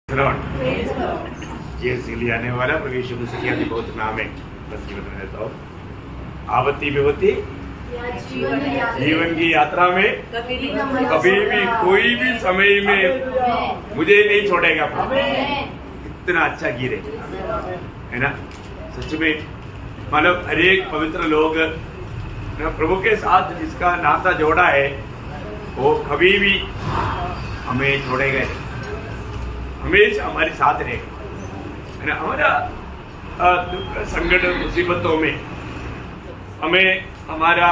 ये आने वाला प्रवेश बहुत नाम है। बस जीवन में रहता हूँ आवती विवती जीवन की यात्रा में कभी भी कोई भी समय में मुझे नहीं छोड़ेगा। इतना अच्छा गीत है ना, सच में। मतलब हर एक पवित्र लोग प्रभु के साथ जिसका नाता जोड़ा है वो कभी भी हमें छोड़ेगा, हमेशा हमारे साथ रहेगा, है ना। हमारा दुख संकट मुसीबतों में हमें, हमारा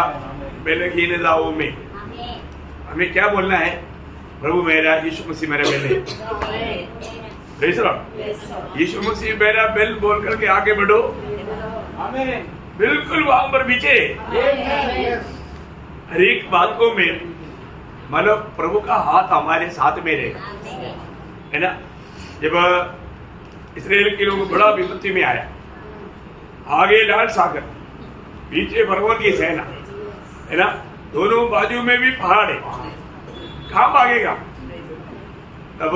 बलहीनताओं में हमें क्या बोलना है? प्रभु मेरा, यीशु मसीह मेरा बेल है। यीशु मसीह मेरा बेल बोल करके आगे बढ़ो, बिल्कुल वहां पर पीछे। हर एक बातों में मतलब प्रभु का हाथ हमारे साथ में रहेगा, है ना। जब इस्राएल के लोग बड़ा विपत्ति में आया, आगे लाल सागर, पीछे फरौन की सेना, है ना, दोनों बाजू में भी पहाड़ है, कहां भागेगा? तब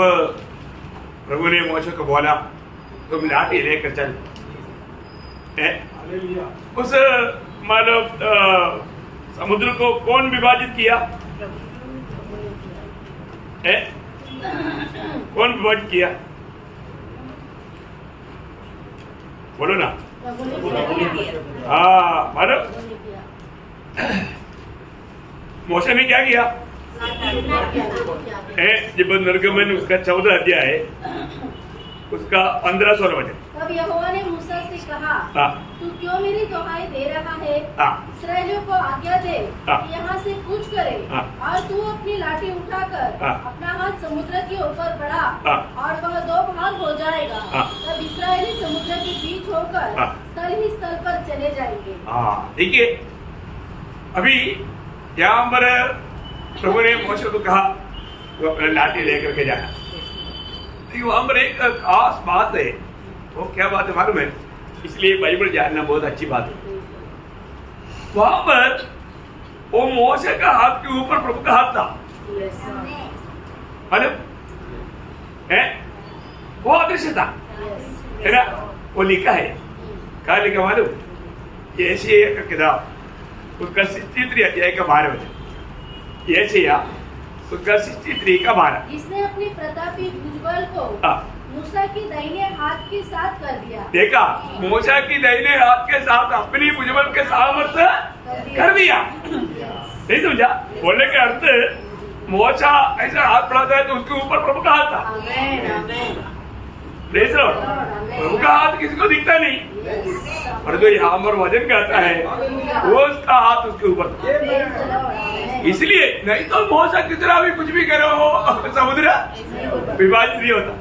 प्रभु ने मूसा को बोला, तुम लाठी लेकर चल। उस मानव समुद्र को कौन विभाजित किया? कौन विभाजित किया? बोलो ना। हाँ, मानव मूसा ने क्या किया? जब निर्गमन उसका 14 अध्याय है, उसका 15 वचन। तब यहोवा ने मूसा से कहा, तू क्यों मेरी दुहाई दे रहा है? इस्राएलियों को आज्ञा दे कि यहाँ से कूच करे, और तू अपनी लाठी उठाकर अपना हाथ समुद्र के ऊपर बढ़ा, और वह 2 भाग हो जाएगा। तब इस्राएली समुद्र के बीच होकर स्थल ही स्थल पर चले जाएंगे। देखिए, अभी यहाँ पर प्रभु ने मूसा को कहा तो अपना लाठी लेकर के जाना। वहां पर एक खास बात है, वो क्या बात है मालूम है? इसलिए बाइबल जानना बहुत अच्छी बात है। वहां पर वो मूसा का हाथ के ऊपर प्रभु का हाथ था, मालूम है? वो अदृश्य था, है ना। वो लिखा है, क्या लिखा मालूम? यशायाह का किताब, उसका 63 अध्याय का 12 वचन। यशायाह उसका 63 का 12। इसने अपनी प्रतापी भुजबल को मूसा की दाहिने हाथ के साथ कर दिया। देखा, मूसा की दाहिने हाथ के साथ अपनी भुजबल के सामर्थ्य कर दिया। नहीं समझा? बोलने के अर्थ, मूसा ऐसा हाथ बढ़ाता है तो उसके ऊपर प्रभु का हाथ था। प्रभु का हाथ किसी को दिखता नहीं, और जो यहाँ पर वजन कहता है वो उसका हाथ उसके ऊपर था। इसलिए नहीं तो मूसा कितना भी कुछ भी करो, समुद्र विभाजित नहीं होता।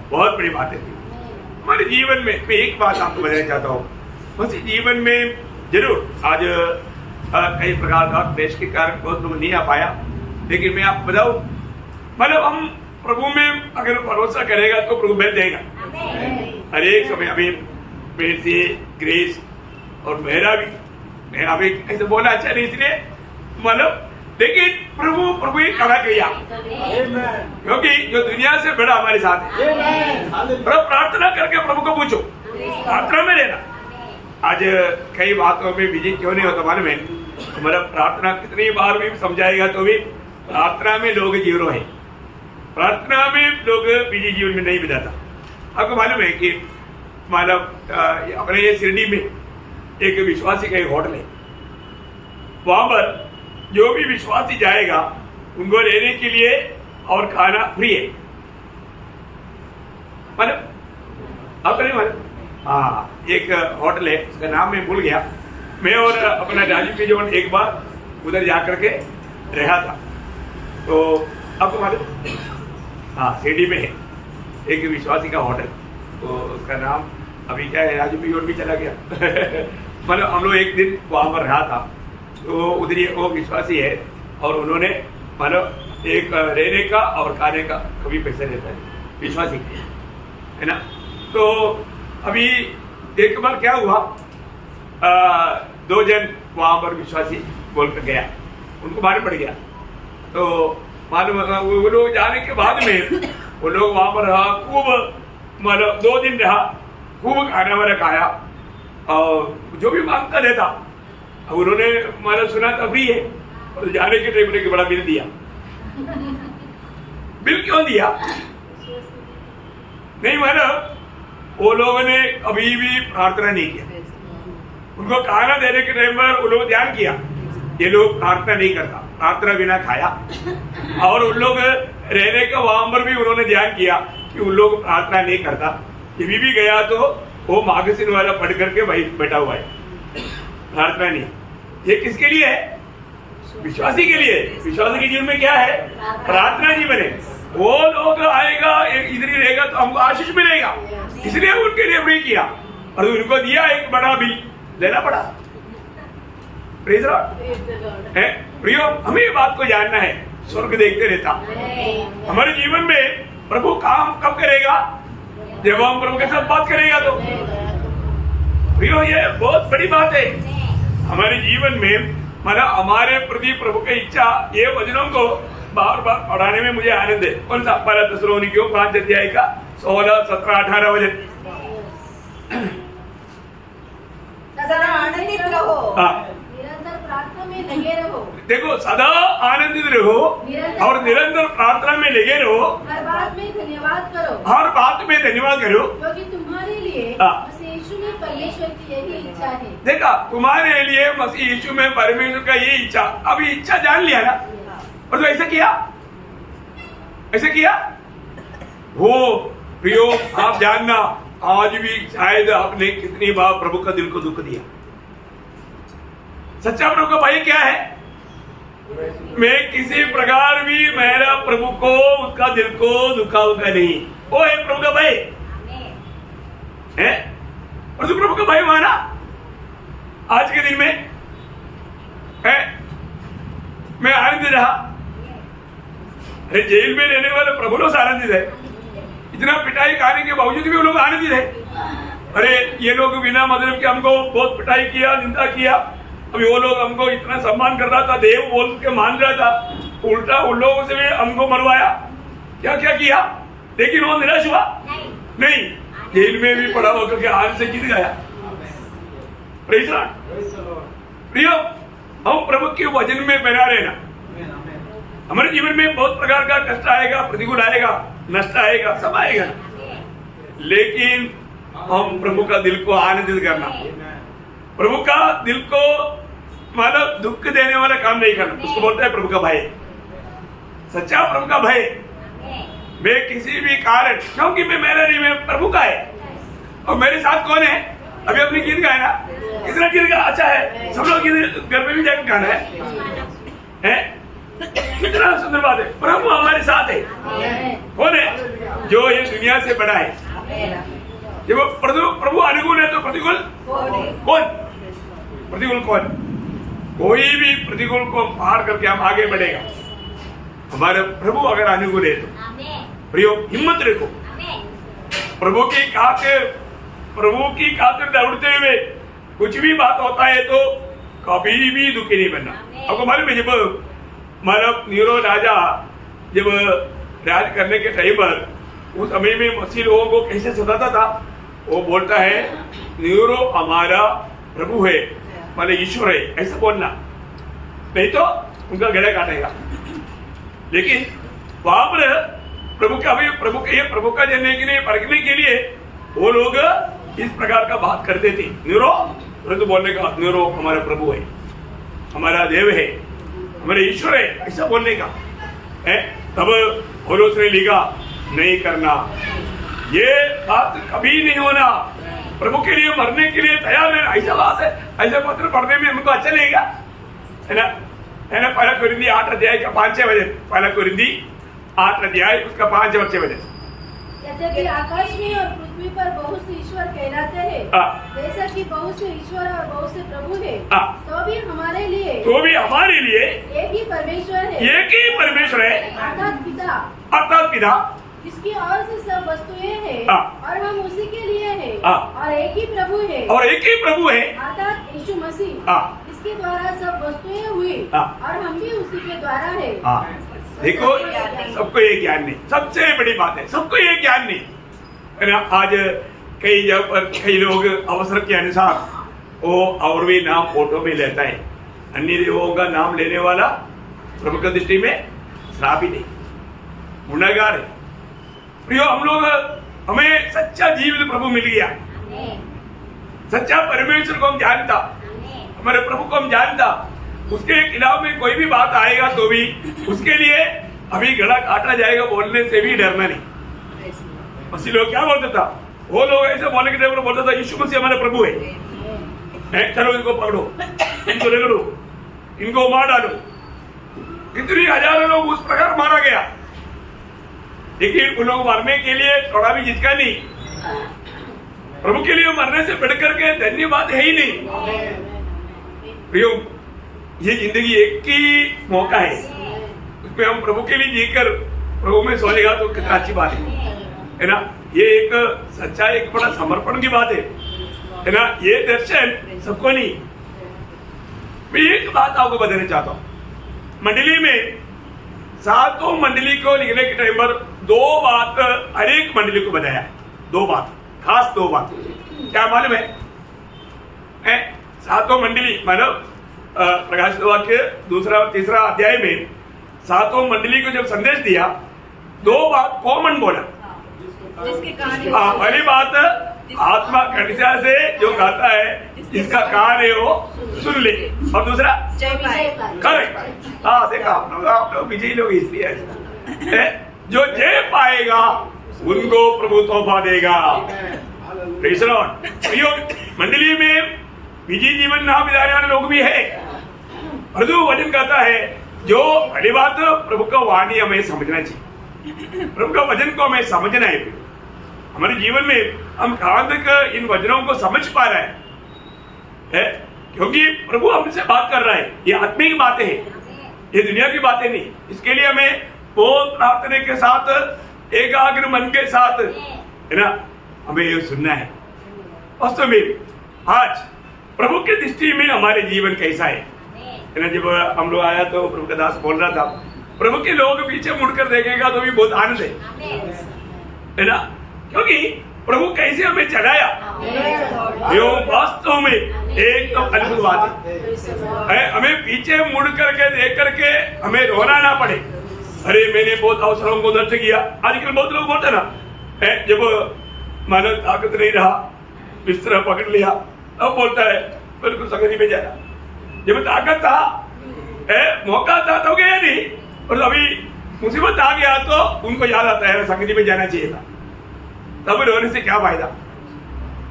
बहुत बड़ी बात है हमारे जीवन में। मैं एक बात आपको बताना चाहता हूँ, बस जीवन में जरूर आज कई प्रकार का देश के कारण बहुत लोग नहीं आ पाया, लेकिन मैं आपको बताऊं, मतलब हम प्रभु में अगर भरोसा करेगा तो प्रभु मिल देगा हर एक समय। अभी मेरे ग्रेस और मेरा भी, मैं अभी ऐसे बोला अच्छा नहीं, इसलिए मतलब, लेकिन प्रभु ही खड़ा किया, क्योंकि जो दुनिया से बड़ा हमारे साथ है। प्रभु प्रार्थना करके प्रभु को पूछो, प्रार्थना में रहना। आज कई बातों में बिजी क्यों नहीं होता मालूम है? हमारा प्रार्थना कितनी बार भी समझाएगा तो भी प्रार्थना में लोग जीरो है, प्रार्थना में लोग बिजी जीवन में नहीं बिताता। आपको मालूम है कि मतलब अपने ये शिरडी में एक विश्वासी का एक होटल है, वहां पर जो भी विश्वासी जाएगा उनको रहने के लिए और खाना फ्री है। मतलब आपको नहीं मालूम? हाँ, एक होटल है, उसका नाम मैं भूल गया। मैं और अपना राजू के जो एक बार उधर जाकर के रहा था, तो आपको मालूम? हाँ, शिरडी में है एक विश्वासी का होटल, तो उसका नाम अभी क्या है, राजू पियोर भी चला गया। मतलब हम लोग एक दिन वहां पर रहा था, तो उधर ही वो विश्वासी है, और उन्होंने मतलब एक रहने का और खाने का कभी पैसा लेता है, विश्वासी है ना। तो अभी एक बार क्या हुआ, 2 जन वहां पर विश्वासी बोल कर गया, उनको मालूम पड़ गया। तो मालूम वो लोग जाने के बाद में वो लोग वहां पर रहा, खूब मतलब 2 दिन रहा, खूब खाना वाना खाया और जो भी मांगता रहता। अब उन्होंने मतलब सुना था फ्री है, और जाने के टाइम में बड़ा बिल दिया। बिल क्यों दिया? नहीं मतलब वो लोगों ने कभी भी प्रार्थना नहीं किया। उनको खाना देने के टाइम पर वो लोग ध्यान किया ये लोग प्रार्थना नहीं करता, प्रार्थना बिना खाया। और उन लोग रहने का वहां पर भी उन्होंने ध्यान किया कि उन लोग प्रार्थना नहीं करता। ये भी गया तो वो मागसिन वाला पढ़ करके भाई बैठा हुआ है, प्रार्थना नहीं। ये किसके लिए है? विश्वासी के लिए। विश्वासी के जीवन में क्या है? प्रार्थना नहीं बने। वो लोग आएगा इधर ही रहेगा तो हमको आशीष मिलेगा, इसलिए उनके लिए फ्री किया और उनको दिया एक बड़ा बिल लेना पड़ा। Praise Lord. प्रियो, हमें ये बात को जानना है, स्वर्ग देखते रहता। हमारे जीवन में प्रभु काम कब करेगा? जब हम प्रभु के साथ बात करेगा तो। प्रियो, ये बहुत बड़ी बात है हमारे जीवन में। मतलब हमारे प्रति प्रभु की इच्छा, ये वचनों को बार बार पढ़ाने में मुझे आनंद है। कौन सा? पहला थिस्सलुनीकियों 5 अध्याय का 16, 17, 18 वचन। सदा आनंदित रहो, निरंतर प्रार्थना में लगे रहो। देखो, सदा आनंदित रहो और निरंतर प्रार्थना में लगे रहो। हर बात में धन्यवाद करो। हर बात में धन्यवाद करो, क्योंकि तुम्हारे लिए मसीह यीशु में परमेश्वर की यही इच्छा है। देखा, तुम्हारे लिए मसीह यीशु में परमेश्वर का ये इच्छा। अभी इच्छा जान लिया ना, और तो ऐसा किया, ऐसा किया वो। प्रियो, आप जानना आज भी शायद आपने कितनी बार प्रभु का दिल को दुख दिया। सच्चा प्रभु का भाई क्या है? मैं किसी प्रकार भी मेरा प्रभु को, उसका दिल को दुखाऊंगा नहीं। वो है प्रभु का भाई है। और तू प्रभु का भाई माना आज के दिन में है। मैं आनंदित रहा। अरे जेल में रहने वाले प्रभु लोग आनंदित है। इतना पिटाई खाने के बावजूद भी वो लोग आनंदित है। अरे ये लोग बिना मतलब के हमको बहुत पिटाई किया, निंदा किया, अभी वो लोग हमको इतना सम्मान कर रहा था, देव बोल के मान रहा था, उल्टा उन लोगों से भी हमको मरवाया। क्या क्या किया, लेकिन वो निराश हुआ नहीं। जेल में भी पड़ा होकर के आज से जीत गया। Praise Lord. प्रियो, हम प्रभु के वचन में बना रहना। हमारे जीवन में बहुत प्रकार का कष्ट आएगा, प्रतिकूल आएगा, नष्ट आएगा, सब आएगा, लेकिन हम प्रभु का दिल को आनंदित करना, प्रभु का दिल को मतलब दुख देने वाला काम नहीं करना, उसको बोलता है प्रभु का भय। सच्चा प्रभु का भय। मैं किसी भी कारण, क्योंकि मैं मेरा नहीं, मैं प्रभु का है। और मेरे साथ कौन है? अभी अपने गीत गाए ना, कितना गीत गा अच्छा है, सब लोग घर में भी जाकर गाना है? कितना सुंदर बात है। प्रभु हमारे साथ है। कौन है? जो ये दुनिया से बड़ा है। जब प्रभु अनुकूल है तो प्रतिकूल कौन? प्रतिकूल कौन? कोई भी प्रतिकूल को पार करके हम आगे बढ़ेगा। हमारे प्रभु अगर अनुकूल है तो प्रियो, हिम्मत रखो। प्रभु की खातिर दौड़ते हुए कुछ भी बात होता है तो कभी भी दुखी नहीं बनना। आपको मालूम है, जब मतलब नीरो राजा जब राज करने के टाइम पर उस समय में मसीह लोगों को कैसे सताता था, वो बोलता है नीरो हमारा प्रभु है, मतलब ईश्वर है, ऐसा बोलना, नहीं तो उनका गला काटेगा। लेकिन वहां पर प्रभु का जानने के लिए, परखने के लिए वो लोग इस प्रकार का बात करते थे। नीरो तो बोलने का, नीरो हमारा प्रभु है, हमारा देव है, हमारे ईश्वर है, ऐसा बोलने का है। तब पौलुस ने लिखा नहीं करना, ये बात कभी नहीं होना, प्रभु के लिए मरने के लिए तैयार रहना। ऐसा बात है, ऐसा पत्र पढ़ने में हमको अच्छा लगेगा, है ना? पहला कोरिन्थी 8 अध्याय का 5 वचन, पहला कोरिन्थी 8 अध्याय उसका 5 वचन। यद्यपि आकाश में और पृथ्वी पर बहुत से ईश्वर कहलाते हैं, जैसा कि बहुत से ईश्वर और बहुत से प्रभु है, तो भी हमारे लिए एक ही परमेश्वर है, अर्थात पिता, जिसकी ओर से सब वस्तुएं हैं और हम उसी के लिए हैं, और एक ही प्रभु है, अर्थात यीशु मसीह, इसके द्वारा सब वस्तुएं हुई और हम भी उसी के द्वारा है। देखो सबको ये ज्ञान नहीं, सबसे बड़ी बात है सबको ये ज्ञान नहीं है ना। आज कई जगह पर कई लोग अवसर के अनुसार वो और भी नाम फोटो में लेता है। अन्य देवों का नाम लेने वाला प्रभु की दृष्टि में श्राप ही नहीं, गुनाहगार है। प्रियो, हम लोग हमें सच्चा जीवित प्रभु मिल गया, सच्चा परमेश्वर को हम जानता, हमारे प्रभु को हम जानता। उसके खिलाफ में कोई भी बात आएगा तो भी उसके लिए अभी गला काटा जाएगा बोलने से भी डरना नहीं। बस लोग क्या बोलते था, वो लोग ऐसे बोलने के टाइम बोलता था यीशु मसीह हमारे प्रभु है, चलो इनको पकड़ो, इनको रगड़ो, इनको मार डालो। कितनी हजारों लोग उस प्रकार मारा गया, लेकिन उन लोग मरने के लिए थोड़ा भी झिझका नहीं। प्रभु के लिए मरने से बढ़कर के धन्यवाद है ही नहीं। प्रियो, ये जिंदगी एक ही मौका है, उसमें हम प्रभु के लिए जीकर प्रभु में सोएगा तो कितना अच्छी बात है ना। ये एक सच्चा एक बड़ा समर्पण की बात है ना। ये दर्शन सबको नहीं। मैं एक बात आपको बताना चाहता हूं, मंडली में सातों मंडली को लिखने के टाइम पर दो बात हर एक मंडली को बताया, दो बात, खास दो बात। क्या मालूम है? सातों मंडली मतलब प्रकाशित वाक्य दूसरा और तीसरा अध्याय में सातों मंडली को जब संदेश दिया, दो बात कॉमन बोला। पहली बात, आत्मा कलिसिया से जो गाता है जिसका कान है वो सुन ले, और दूसरा करेक्ट। हाँ, देखा आप लोग विजयी लोग, इसलिए जो जय पाएगा उनको प्रभु तोहफा देगा। मंडली में विजयी जीवन ना बिताने वाले लोग भी है। प्रभु वचन कहता है जो पहली बात, प्रभु का वाणी हमें समझना चाहिए, प्रभु का वचन को हमें समझना है। हमारे जीवन में हम कहां तक इन वचनों को समझ पा रहे हैं, क्योंकि प्रभु हमसे बात कर रहा है। ये आत्मिक बातें हैं, ये दुनिया की बातें नहीं। इसके लिए हमें बहुत प्रार्थना के साथ, एकाग्र मन के साथ है ना, हमें ये सुनना है। वास्तव में आज प्रभु की दृष्टि में हमारे जीवन कैसा है ना। जब हम लोग आया तो प्रभु का दास बोल रहा था, प्रभु के लोग पीछे मुड़कर देखेगा तो भी बहुत आनंद है ना, क्योंकि प्रभु कैसे हमें चलाया। यो वास्तव में एक तो अद्भुत बात है। हमें पीछे मुड़ करके देख करके हमें रोना ना पड़े, अरे मैंने बहुत अवसरों को नष्ट किया। आजकल बहुत लोग बोलते ना, जब मानो ताकत नहीं रहा, बिस्तर पकड़ लिया, अब बोलता है बिल्कुल संगति में जाना। जब ताकत था, मौका था तो गया नहीं, और अभी मुसीबत आ गया तो उनको याद आता है संगति में जाना चाहिए था। तब रोने से क्या फायदा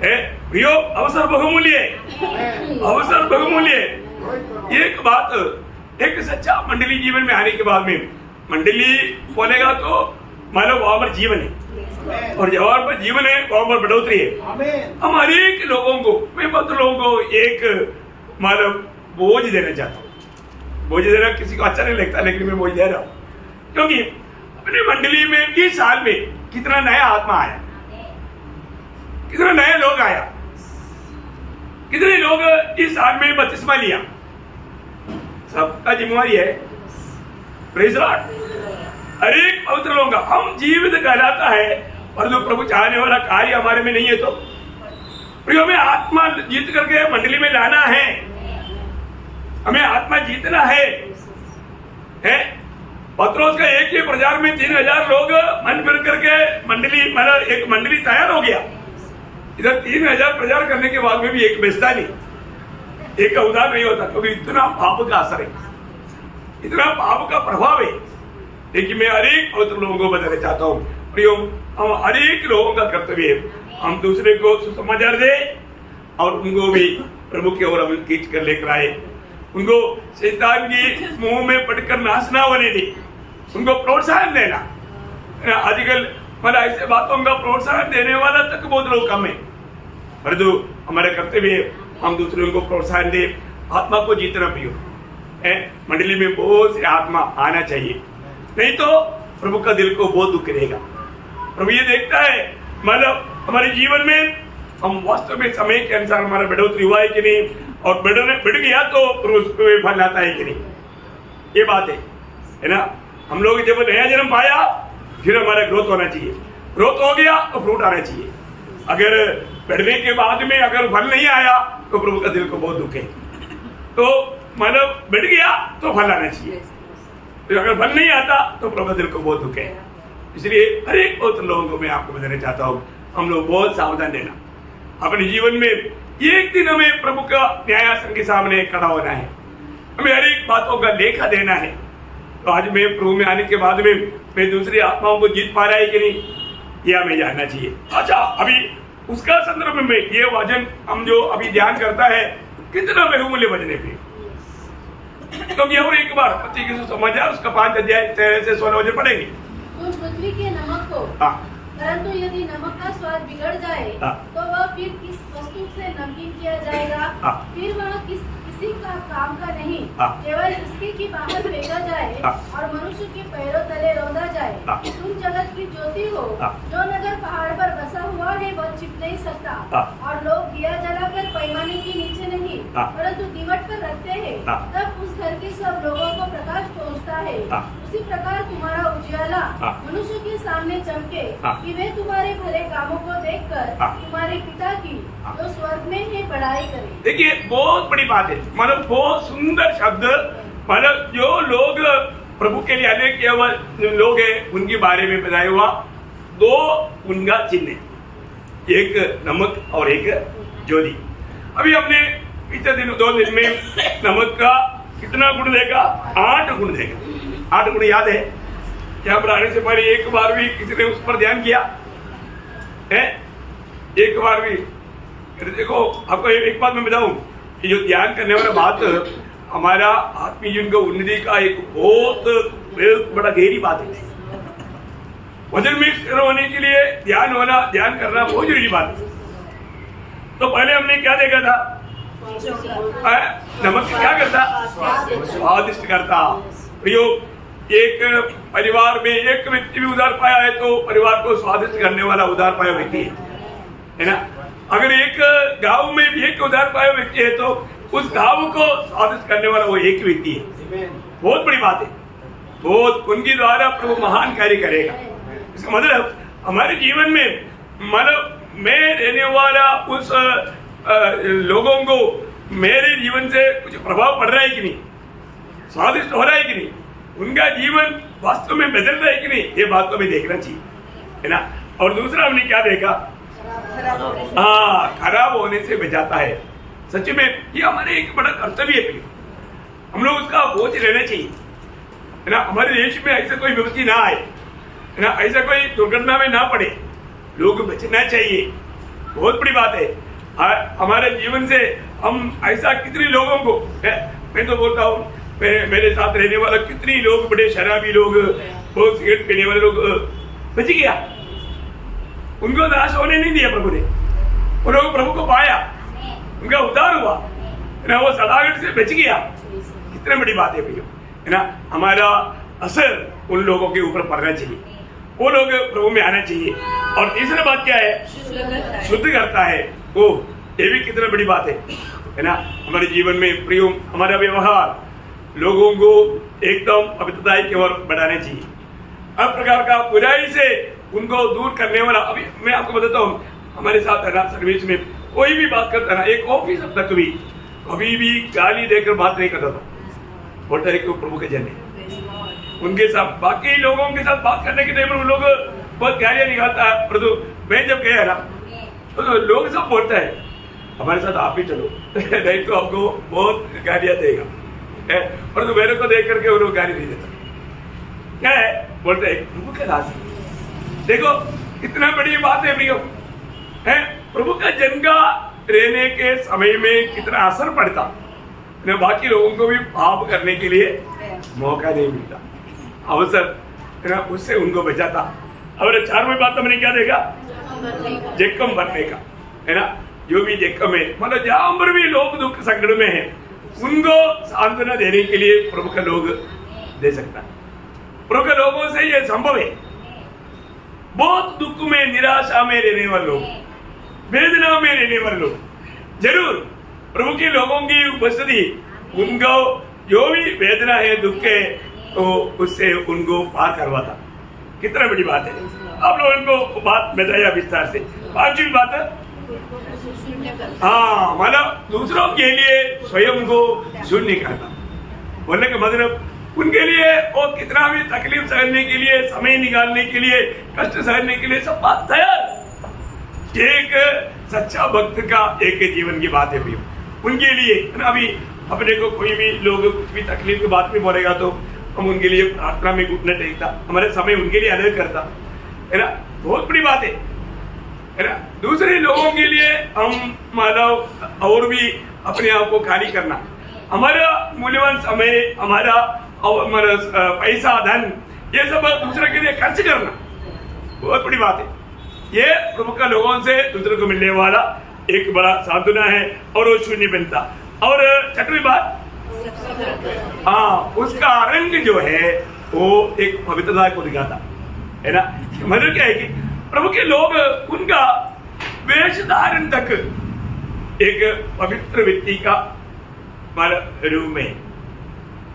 है? प्रियो, अवसर बहुमूल्य है, अवसर बहुमूल्य है। एक बात, एक सच्चा मंडली जीवन में आने के बाद में, मंडली बोलेगा तो मानो वहां पर जीवन है, और जहां पर जीवन है वहां पर बढ़ोतरी है। हम हर एक लोगों को, मैं बहुत लोगों को एक मानो बोझ देना चाहता हूँ। बोझ देना किसी को अच्छा नहीं लगता, लेकिन मैं बोझ दे रहा हूँ, क्योंकि अपनी मंडली में इस साल में कितना नया आत्मा आया, कितने नए लोग आया, कितने लोग इस साल में बपतिस्मा लिया। सबका जिम्मेवारी है। Praise Lord. हर एक पवित्र लोगों का हम जीवित कहलाता है, और जो प्रभु चाहने वाला कार्य हमारे में नहीं है तो प्रियो, हमें आत्मा जीत करके मंडली में लाना है, हमें आत्मा जीतना है। पत्रोस का एक ही प्रचार में 3000 लोग मन फिर करके मंडली, मतलब एक मंडली तैयार हो गया। इधर 3000 प्रचार करने के बाद में भी एक बेचता नहीं, एक का उधार नहीं होता, क्योंकि इतना पाप का असर है, इतना पाप का प्रभाव है। लेकिन मैं हर एक पवित्र लोगों को बताना चाहता हूँ, प्रियो, हम हर एक लोगों का कर्तव्य है हम दूसरे को सुसमाचार दे, और उनको भी प्रभु की ओर हम खींच कर लेकर आए। उनको शैतान की मुंह में पड़कर नाश ना होने दे, उनको प्रोत्साहन देना। आजकल मतलब ऐसे बातों का प्रोत्साहन देने वाला तक बहुत लोग कम है, परंतु हमारे कर्तव्य हम दूसरों को प्रोत्साहन दे, आत्मा को जीतना पियो। मंडली में बहुत से आत्मा आना चाहिए, नहीं तो प्रभु का दिल को बहुत दुख रहेगा। प्रभु ये देखता है मतलब हमारे जीवन में हम वास्तव में समय के अनुसार हमारा बढ़ोतरी हुआ है कि नहीं, और बढ़ गया तो प्रभु फल आता है कि नहीं। ये बात है ना। हम लोग जब नया जन्म पाया फिर हमारा ग्रोथ होना चाहिए, ग्रोथ हो गया तो फ्रूट आना चाहिए। अगर बढ़ने के बाद में अगर फल नहीं आया तो प्रभु का दिल को बहुत दुख है। तो मतलब बढ़ गया तो फल आना चाहिए, तो अगर फल नहीं आता तो प्रभु का दिल को बहुत दुख है। इसलिए हर एक लोगों को मैं आपको बताना चाहता हूँ, हम लोग बहुत सावधान रहना। अपने जीवन में एक दिन हमें प्रभु का न्यायासन के सामने खड़ा होना है, हमें हर एक बातों का लेखा देना है। तो आज मैं प्रभु में आने के बाद में मैं दूसरी आत्माओं को जीत पा रहा है कि नहीं, यह हमें जानना चाहिए। अच्छा, अभी उसका संदर्भ में ये वचन हम जो अभी ध्यान करता है कितना बहुमूल्य वचन है। तो ये और एक बार समाचार उसका 5 अध्याय 13 से 16 वचन पढ़ेंगे। तुम पृथ्वी के नमक हो, परंतु यदि नमक का स्वाद बिगड़ जाए तो वह फिर किस वस्तु से नमकीन किया जाएगा? फिर वह किसी का काम का नहीं, केवल इसके कि बाहर फेंका जाए और मनुष्य के पैरों तले रौंदा जाए। तुम जगत की ज्योति हो। जो नगर पहाड़ पर बसा हुआ है वह छिप नहीं सकता, और लोग दिया जलाकर पैमाने के नीचे नहीं परंतु दीवट पर रखते हैं, तब उस घर के सब लोगों को प्रकाश पहुँचता है। उसी प्रकार तुम्हारा उजियाला मनुष्य के सामने चमके कि वे तुम्हारे भले कामों को देखकर तुम्हारे पिता की जो स्वर्ग में है बड़ाई करें। देखिए, बहुत बड़ी बात है, मतलब बहुत सुंदर शब्द। मतलब जो लोग प्रभु के लिए आने किया हुआ लोग हैं उनके बारे में बताया हुआ 2 उनका चिन्ह है, एक नमक और एक ज्योति। अभी हमने पिछले 2 दिन में नमक का कितना गुण देगा? 8 गुण देगा। 8 गुण याद है क्या? बढ़ाने से पहले एक बार भी किसी ने उस पर ध्यान किया है? एक बार भी? देखो, आपको एक बात मैं बताऊं कि जो ध्यान करने वाला बात हमारा आत्मीय जीवन का उन्नति का एक बहुत बड़ा गहरी बात है। वजन में स्थिर होने के लिए ध्यान करना बहुत जरूरी बात है। तो पहले हमने क्या देखा था? नमक क्या करता? स्वादिष्ट करता। प्रयोग एक परिवार में एक व्यक्ति भी उधार पाया है तो परिवार को स्वादिष्ट करने वाला उधार पाया व्यक्ति है ना। अगर एक गांव में भी एक उधार पाया व्यक्ति है तो उस गांव को स्वादिष्ट करने वाला वो एक व्यक्ति है। बहुत बड़ी बात है, बहुत उनके द्वारा प्रभु महान कार्य करेगा। इसका मतलब हमारे जीवन में मतलब मैं रहने वाला उस लोगों को मेरे जीवन से कुछ प्रभाव पड़ रहा है कि नहीं, स्वादिष्ट हो रहा है कि नहीं, उनका जीवन वास्तव में बदल रहा है कि नहीं, ये बात को भी देखना चाहिए, है ना। और दूसरा हमने क्या देखा? खराब होने से बचाता है। सच में ये हमारे एक बड़ा कर्तव्य है, हम लोग उसका बोझ लेना चाहिए, है ना। हमारे देश में ऐसा कोई विपत्ति ना आए, है ना, ऐसा कोई दुर्घटना में ना पड़े, लोग बचना चाहिए। बहुत बड़ी बात है। हमारे जीवन से हम ऐसा कितने लोगों को, मैं तो बोलता हूँ मेरे साथ रहने वाला कितने लोग, बड़े शराबी लोग, बहुत सिगरेट पीने वाले लोग बच गया, उनको नाश होने नहीं दिया प्रभु ने। उन लोग प्रभु को पाया, उनका उद्धार हुआ, है ना, वो सड़ाहट से बच गया। कितनी बड़ी बात है भैया, है ना। हमारा असर उन लोगों के ऊपर पड़ना चाहिए, वो लोग प्रभु में आना चाहिए। और तीसरा बात क्या है? शुद्ध करता है वो, ये भी कितना बड़ी बात है ना। हमारे जीवन में प्रियो हमारा व्यवहार लोगों को एकदम पवित्रता की ओर बढ़ाना चाहिए। हर प्रकार का बुराई से उनको दूर करने वाला। अभी मैं आपको बताता हूँ, हमारे साथ है ना सर्विस में कोई भी बात करता ना, एक ऑफिसर तक कभी भी गाली देकर बात नहीं करता था, बोलता है कि प्रभु के जन है। उनके साथ बाकी लोगों के साथ बात करने के टाइम पर वो लोग बहुत गालियां निकालता है, परंतु मैं जब गया ना तो लोग सब बोलता है हमारे साथ आप ही चलो नहीं तो आपको बहुत गालियां देगा, परंतु मेरे को देख करके वो लोग गाली नहीं देता। क्या है? बोलते हैं प्रभु के दास। देखो कितना बड़ी बात है भैया, है प्रभु का जन का रहने के समय में कितना असर पड़ता, बाकी लोगों को भी पाप करने के लिए मौका नहीं मिलता, अवसर है ना, उससे उनको बचाता। और 4वीं बात हमने क्या देखा? जेकम भरने का, है ना। जो भी जेकम है, मतलब जहां पर भी लोग दुख संकट में है उनको सांत्वना देने के लिए प्रभु का लोग दे सकता है। प्रभु के लोगों से ये संभव है। बहुत दुख में, निराशा में रहने वाले लोग, वेदना में रहने वाले लोग, जरूर प्रभु के लोगों की उपस्थिति उनको जो भी वेदना है, दुख है, तो उससे उनको पार करवाता। कितना बड़ी बात है। आप लोगों को बात बताया विस्तार से। पांचवी बात है, हाँ मतलब दूसरों के लिए स्वयं को शून्य करना। बोलने का मतलब उनके लिए वो कितना भी तकलीफ सहने के लिए, समय निकालने के लिए, कष्ट सहने के लिए सब बात तैयार। एक सच्चा भक्त का एक जीवन की बात है भी उनके लिए। अभी अपने को कोई भी लोग कुछ भी तकलीफ की बात भी बोलेगा तो हम उनके लिए प्रार्थना में घुटने टेकता, हमारे समय उनके लिए अलग करता है ना। बहुत बड़ी बात है ना। दूसरे लोगों के लिए हम मानव और भी अपने आप को खाली करना, हमारा मूल्यवान समय, हमारा पैसा, धन, ये सब दूसरे के लिए खर्च करना बहुत बड़ी बात है। ये प्रभु का लोगों से दूसरे को मिलने वाला एक बड़ा साधना है और वो शून्य बनता। और छठवीं बात, हाँ उसका रंग जो है वो एक पवित्रता को दिखाता है ना। मतलब क्या है कि प्रभु के लोग उनका वेश धारण तक एक पवित्र व्यक्ति का रूप में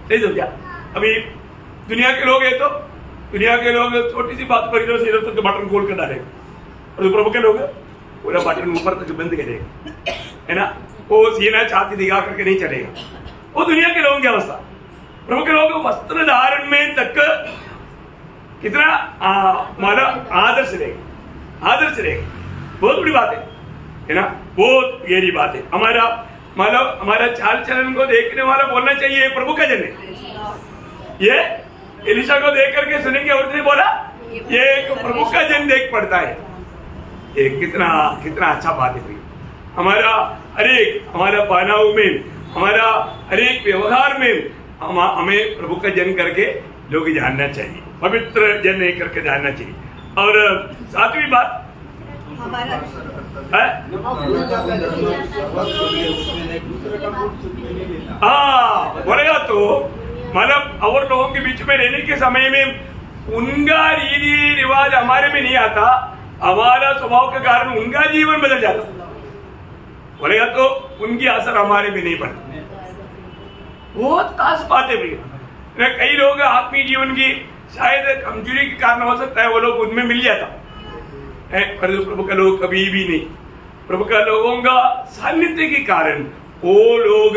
नहीं समझा। अभी दुनिया के लोग है तो दुनिया के लोग छोटी सी बात पर इधर से इधर तक बटन खोल कर डालेगा, और प्रभु के लोग पूरा बटन ऊपर तक बंद करेगा है ना। वो सीना छाती दिखा करके नहीं चलेगा। वो दुनिया के लोगों की अवस्था। प्रभु के लोग वस्त्र धारण में तक कितना मतलब आदर्श रहेगा, आदर्श रहेगा। बहुत बड़ी बात है ना, बहुत गहरी बात है। हमारा मतलब हमारा चाल चलन को देखने वाला बोलना चाहिए प्रभु का जन है। ये एलिशा को देख करके सुनेंगे और नहीं बोला ये एक प्रभु का जन देख पड़ता है। ये कितना कितना अच्छा बात है। हमारा हरेक हमारा पहनाव में, हमारा हरेक व्यवहार में हमें प्रभु का जन करके लोग जानना चाहिए, पवित्र जन नहीं करके जानना चाहिए। और सातवीं बात हाँ बोलेगा तो मतलब और लोगों के बीच में रहने के समय में उनका रीति रिवाज हमारे में नहीं आता, हमारा स्वभाव के कारण उनका जीवन बदल जाता। बोलेगा तो उनकी असर हमारे में नहीं पड़ती। बहुत खास बात है भैया। कई लोग आत्मीय जीवन की शायद कमजोरी के कारण हो सकता है वो लोग उनमें मिल जाता है, पर प्रभु का लोग कभी भी नहीं। प्रभु का लोगों का सानिध्य के कारण वो लोग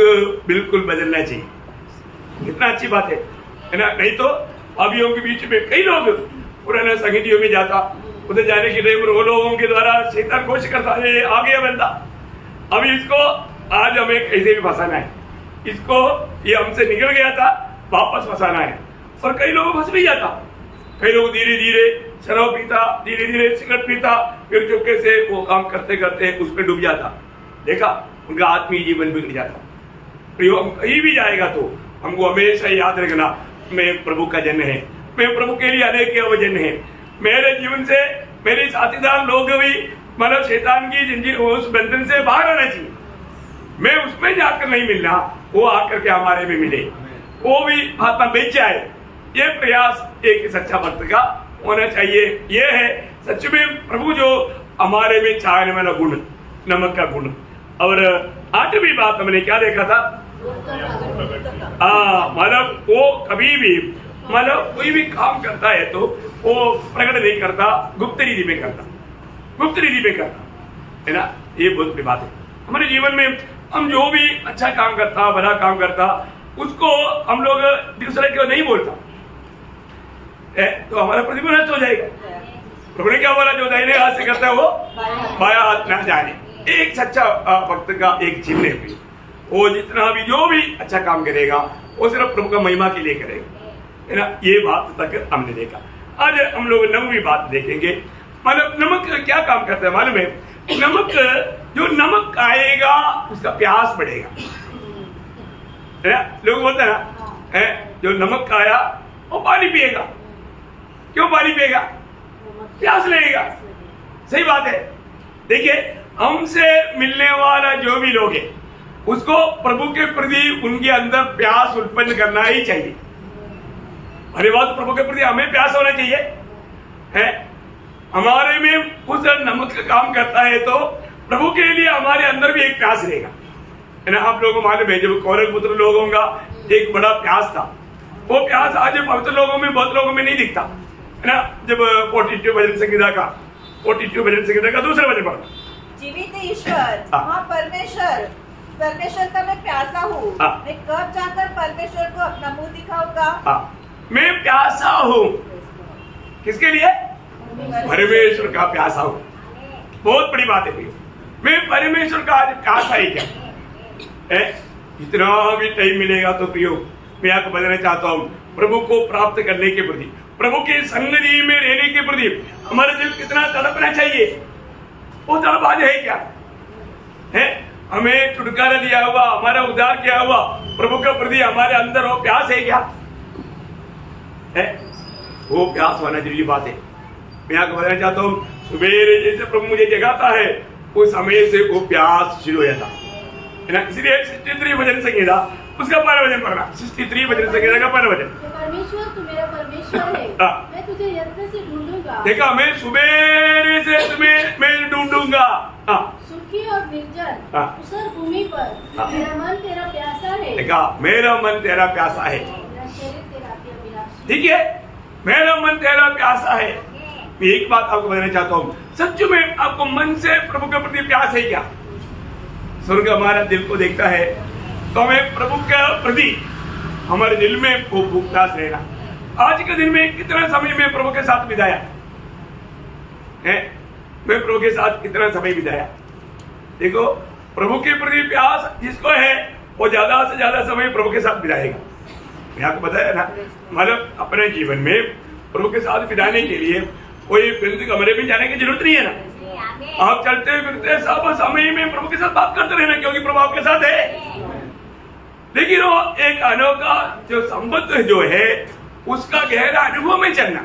बिल्कुल बदलना चाहिए। कितना अच्छी बात है ना। नहीं तो अभियों के बीच में कई लोग पुराने संगीतियों में जाता, उधर जाने के लिए वो लोगों के द्वारा शैतान कोशिश करता है आ गया बंदा, अभी इसको आज हमें कैसे भी फंसाना है, इसको ये हमसे निकल गया था वापस फंसाना है। और कई लोग फंस भी जाता। कई लोग धीरे धीरे शराब पीता, धीरे धीरे सिगरेट पीता, फिर चुपके से वो काम करते करते उस पर डूब जाता। देखा उनका आत्मीय जीवन बिगड़ जाता। हम कहीं भी जाएगा तो हमको हमेशा याद रखना मैं प्रभु का जन है, मैं प्रभु के लिए अनेक वजन है। मेरे जीवन से मेरे साथीदार लोग भी मतलब शैतान की जंजीर उस बंधन से बाहर आना चाहिए। मैं उसमें जाकर नहीं मिलना, वो आकर के हमारे में मिले, वो भी आत्मा बेच जाए। ये प्रयास एक सच्चा भक्त का होना चाहिए। ये है सच में प्रभु जो हमारे में चाहने वाला गुण, नमक का गुण। और आठवीं बात हमने क्या देखा था, मतलब वो कभी भी मतलब कोई भी काम करता है तो वो प्रकट नहीं करता, गुप्त रीति में करता, गुप्त रीति में करता है ना। ये बहुत बड़ी बात है। हमारे जीवन में हम जो भी अच्छा काम करता, बड़ा काम करता, उसको हम लोग दूसरे को नहीं बोलता तो हमारा प्रतिभा नष्ट हो जाएगा। प्रभु ने क्या बोला, जो दाहिने हाथ से करता है वो बाया हाथ ना जाने। एक सच्चा भक्त का एक चिन्ह है, वो जितना भी जो भी अच्छा काम करेगा वो सिर्फ प्रभु का महिमा के लिए करेगा, है ना। ये बात तक हमने देखा। आज हम लोग नवीं बात देखेंगे। मतलब नमक क्या काम करता है मालूम है? नमक, जो नमक खाएगा उसका प्यास बढ़ेगा, है ना। लोग बोलते हैं ना, जो नमक खाया वो पानी पिएगा। क्यों पानी पिएगा? प्यास लगेगा। सही बात है। देखिए हमसे मिलने वाला जो भी लोग है उसको प्रभु के प्रति उनके अंदर प्यास उत्पन्न करना ही चाहिए। अरे बात प्रभु के प्रति हमें प्यास होना चाहिए, है हमारे में उस नमक का काम करता है तो प्रभु के लिए हमारे अंदर भी एक प्यास रहेगा, है ना। आप लोगों को मालूम है जब कौरव पुत्र लोगों का एक बड़ा प्यास था, वो प्यास आज पवित्र लोगों में, बहुत लोगों में नहीं दिखता है ना। जब 42 भजन संहिता का 42 भजन संहिता का दूसरा भजन पढ़ना, जीवित ईश्वर, हाँ परमेश्वर, परमेश्वर का मैं प्यासा हूँ, मैं कब जाकर परमेश्वर को अपना मुंह दिखाऊंगा। मैं प्यासा हूँ, किसके लिए? परमेश्वर का प्यासा हूँ। बहुत बड़ी बात है प्रियो, मैं परमेश्वर का आज प्यासा ही क्या है। इतना भी टाइम मिलेगा तो प्रियो मैं आपको बताना चाहता हूँ, प्रभु को प्राप्त करने के प्रति, प्रभु के संगति में रहने के प्रति हमारा दिल कितना तड़पना चाहिए। वो तड़प आज है क्या है? हमें छुटकारा दिया हुआ, हमारा उद्धार किया हुआ प्रभु के प्रति हमारे अंदर वो प्यास है क्या है? वो प्यास होना जरूरी बात है। मैं आपको बताना चाहता हूँ, सुबेरे जैसे प्रभु मुझे जगाता है उस समय से वो प्यास शुरू हो जाता है ना। इसलिए 63 भजन संहिता उसका पहला भजन पढ़ना, 63 भजन संहिता का पहला भजन। परमेश्वर तू मेरा परमेश्वर है, मैं तुझे यत्न से ढूंढूंगा। देखा, मैं सुबेरे से तुम्हें मैं ढूंढूंगा। सूखी और निर्जन ऊसर भूमि पर मेरा मन तेरा प्यासा है। देखा, मेरा मन तेरा प्यासा है, मेरा शरीर तेरा अभिलाषी। ठीक है, मेरा मन तेरा प्यासा है। मैं एक बात आपको बताना चाहता हूँ, सच में आपको मन से प्रभु के प्रति प्यास है क्या? स्वर्ग हमारा दिल को देखता है तो हमें प्रभु के प्रति हमारे दिल में वो भूखतास रहना। आज के दिन में कितना समय में प्रभु के साथ बिताया है? मैं प्रभु के साथ कितना समय बिताया? देखो, प्रभु के प्रति प्यास जिसको है वो ज्यादा से ज्यादा समय प्रभु के साथ बिताएगा। मैं आपको बताया ना, मतलब अपने जीवन में प्रभु के साथ बिताने के लिए कोई बंद कमरे में जाने की जरूरत नहीं है ना। आप चलते फिरते सब समय में प्रभु के साथ बात करते रहना, क्योंकि प्रभु आपके साथ है। लेकिन वो एक अनोखा जो संबंध जो है उसका गहरा अनुभव में चलना,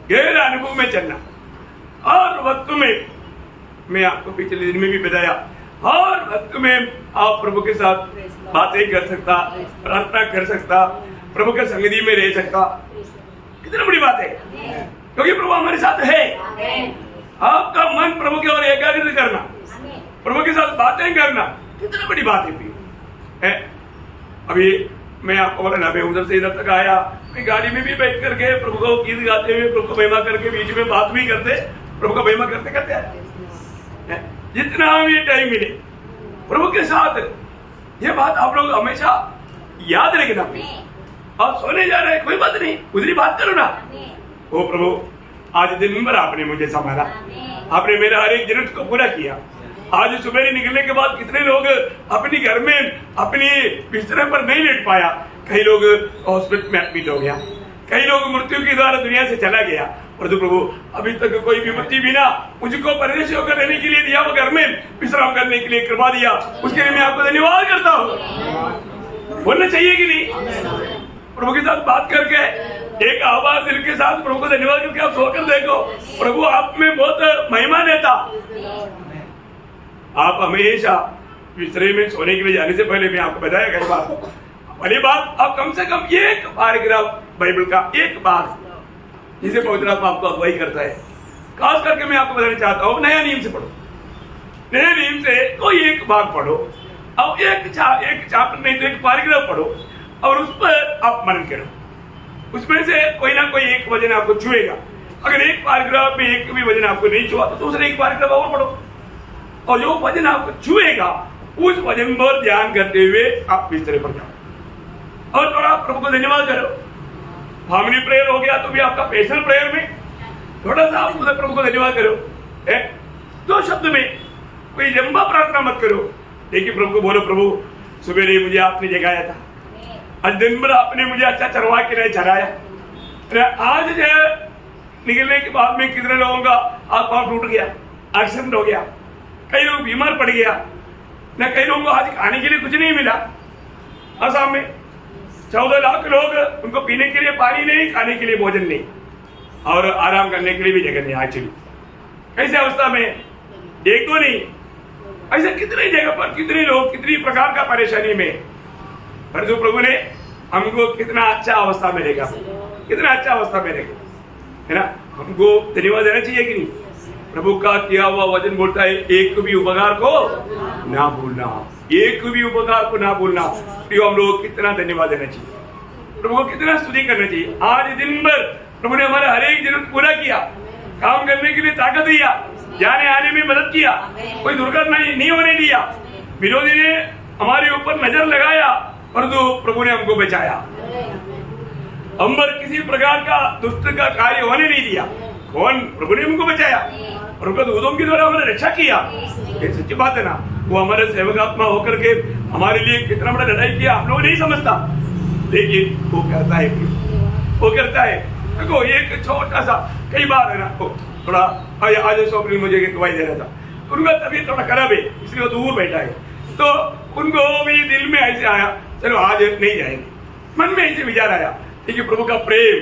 गहरा अनुभव में चलना। हर वक्त में, मैं आपको पिछले दिन में भी बताया, हर वक्त में आप प्रभु के साथ बातें कर सकता, प्रार्थना कर सकता, प्रभु के संगति में रह सकता। कितनी बड़ी बात है, क्योंकि प्रभु हमारे साथ है। आपका मन प्रभु की ओर एकाग्रित करना, प्रभु के साथ बातें करना, कितनी बड़ी बात है। अभी मैं आपको बोला ना, मैं उधर से इधर तक आया, मैं गाड़ी में भी बैठ करके प्रभु को गीत गाते हुए, प्रभु को महिमा करके, बीच में बात भी करते, प्रभु को महिमा करते करते जितना भी टाइम मिले प्रभु के साथ। ये बात आप लोग हमेशा याद रखना। आप सोने जा रहे हैं, कोई बात नहीं, उधरी बात करो ना। ओ प्रभु, आज दिन भर आपने मुझे संभाला, आपने मेरा हर एक जरूरत को पूरा किया। आज सुबह निकलने के बाद कितने लोग अपने घर में अपनी बिस्तर पर नहीं लेट पाया, कई लोग हॉस्पिटल में एडमिट हो गया, कई लोग मृत्यु के द्वारा दुनिया से चला गया। और तो प्रभु अभी तक कोई विपत्ति बिना मुझको परदेशी होकर रहने के लिए दिया, वो घर में विश्राम करने के लिए कृपा दिया, उसके लिए मैं आपको धन्यवाद करता हूँ। बोलना चाहिए कि नहीं? प्रभु के साथ बात करके एक आवाज दिल के साथ प्रभु को धन्यवाद करके आप सोकर देखो, प्रभु आप में बहुत महिमा देता। आप हमेशा बिस्तरे में सोने के लिए जाने से पहले मैं आपको बताया कई बार, पहली बात आप कम से कम एक पैराग्राफ बाइबल का एक बार, जिसे पवित्र आत्मा आपको अगुवाई करता है, खास करके मैं आपको बताना चाहता हूँ, नया नियम से पढ़ो। नया नियम से कोई एक भाग पढ़ो, और एक चैप्टर नहीं तो एक पैराग्राफ पढ़ो, और उस पर आप मनन करो। उसमें से कोई ना कोई एक वचन आपको छुएगा। अगर एक पैराग्राफ में एक भी वचन आपको नहीं छुआ तो दूसरे एक पैराग्राफ और पढ़ो, और जो वचन आपको छुएगा उस वचन पर ध्यान करते हुए आप बिस्तरे पर जाओ और थोड़ा प्रभु को धन्यवाद करो। फैमिली प्रेयर हो गया तो भी आपका पर्सनल प्रेयर में थोड़ा सा आप प्रभु को धन्यवाद करो। दो शब्द में कोई लंबा प्रार्थना मत करो, लेकिन प्रभु को बोलो, प्रभु सुबह मुझे आपने जगाया था, आज दिन भर आपने मुझे अच्छा चरवा के नहीं चराया। आज जो निकलने के बाद में कितने लोगों का हाथ पांव टूट गया, एक्सीडेंट हो गया, कई लोग बीमार पड़ गया न, कई लोगों को आज खाने के लिए कुछ नहीं मिला। असम में 14 लाख लोग, उनको पीने के लिए पानी नहीं, खाने के लिए भोजन नहीं, और आराम करने के लिए भी जगह नहीं। एक्चुअली कैसे अवस्था में, एक तो नहीं, ऐसे कितनी जगह पर कितने लोग कितनी प्रकार का परेशानी में, पर जो प्रभु ने हमको कितना अच्छा अवस्था में रहेगा, कितना अच्छा अवस्था में रहेगा, है ना। हमको धन्यवाद देना चाहिए कि नहीं? प्रभु का किया हुआ वचन बोलता है, एक भी उपकार को ना भूलना, एक भी उपकार को ना भूलना। तो हम लोग कितना धन्यवाद देना चाहिए। प्रभु को कितना स्तुति करना चाहिए। आज दिन भर प्रभु ने हमारा हर एक जरूरत पूरा किया, काम करने के लिए ताकत दिया, जाने आने में मदद किया, कोई दुर्घटना नहीं होने दिया, विरोधी ने हमारे ऊपर नजर लगाया परंतु प्रभु ने हमको बचाया। हम पर किसी प्रकार का दुष्ट का कार्य होने नहीं दिया। कौन? प्रभु ने हमको बचाया, प्रभु के दूतों के द्वारा हमारी रक्षा किया। ये सच्ची बात है ना। वो हमारे सेवक आत्मा होकर के हमारे लिए कितना बड़ा लड़ाई किया हम लोग नहीं समझता, लेकिन वो करता है, वो करता है। देखो एक छोटा सा, कई बार है ना, थोड़ा आज स्वप्न मुझे गवाही दे रहा था, उनका तबीयत थोड़ा खराब है इसलिए वो दूर बैठा है, तो उनको भी दिल में ऐसे आया चलो आज नहीं जाएंगे, मन में ऐसे विचार आया, ठीक है, प्रभु का प्रेम,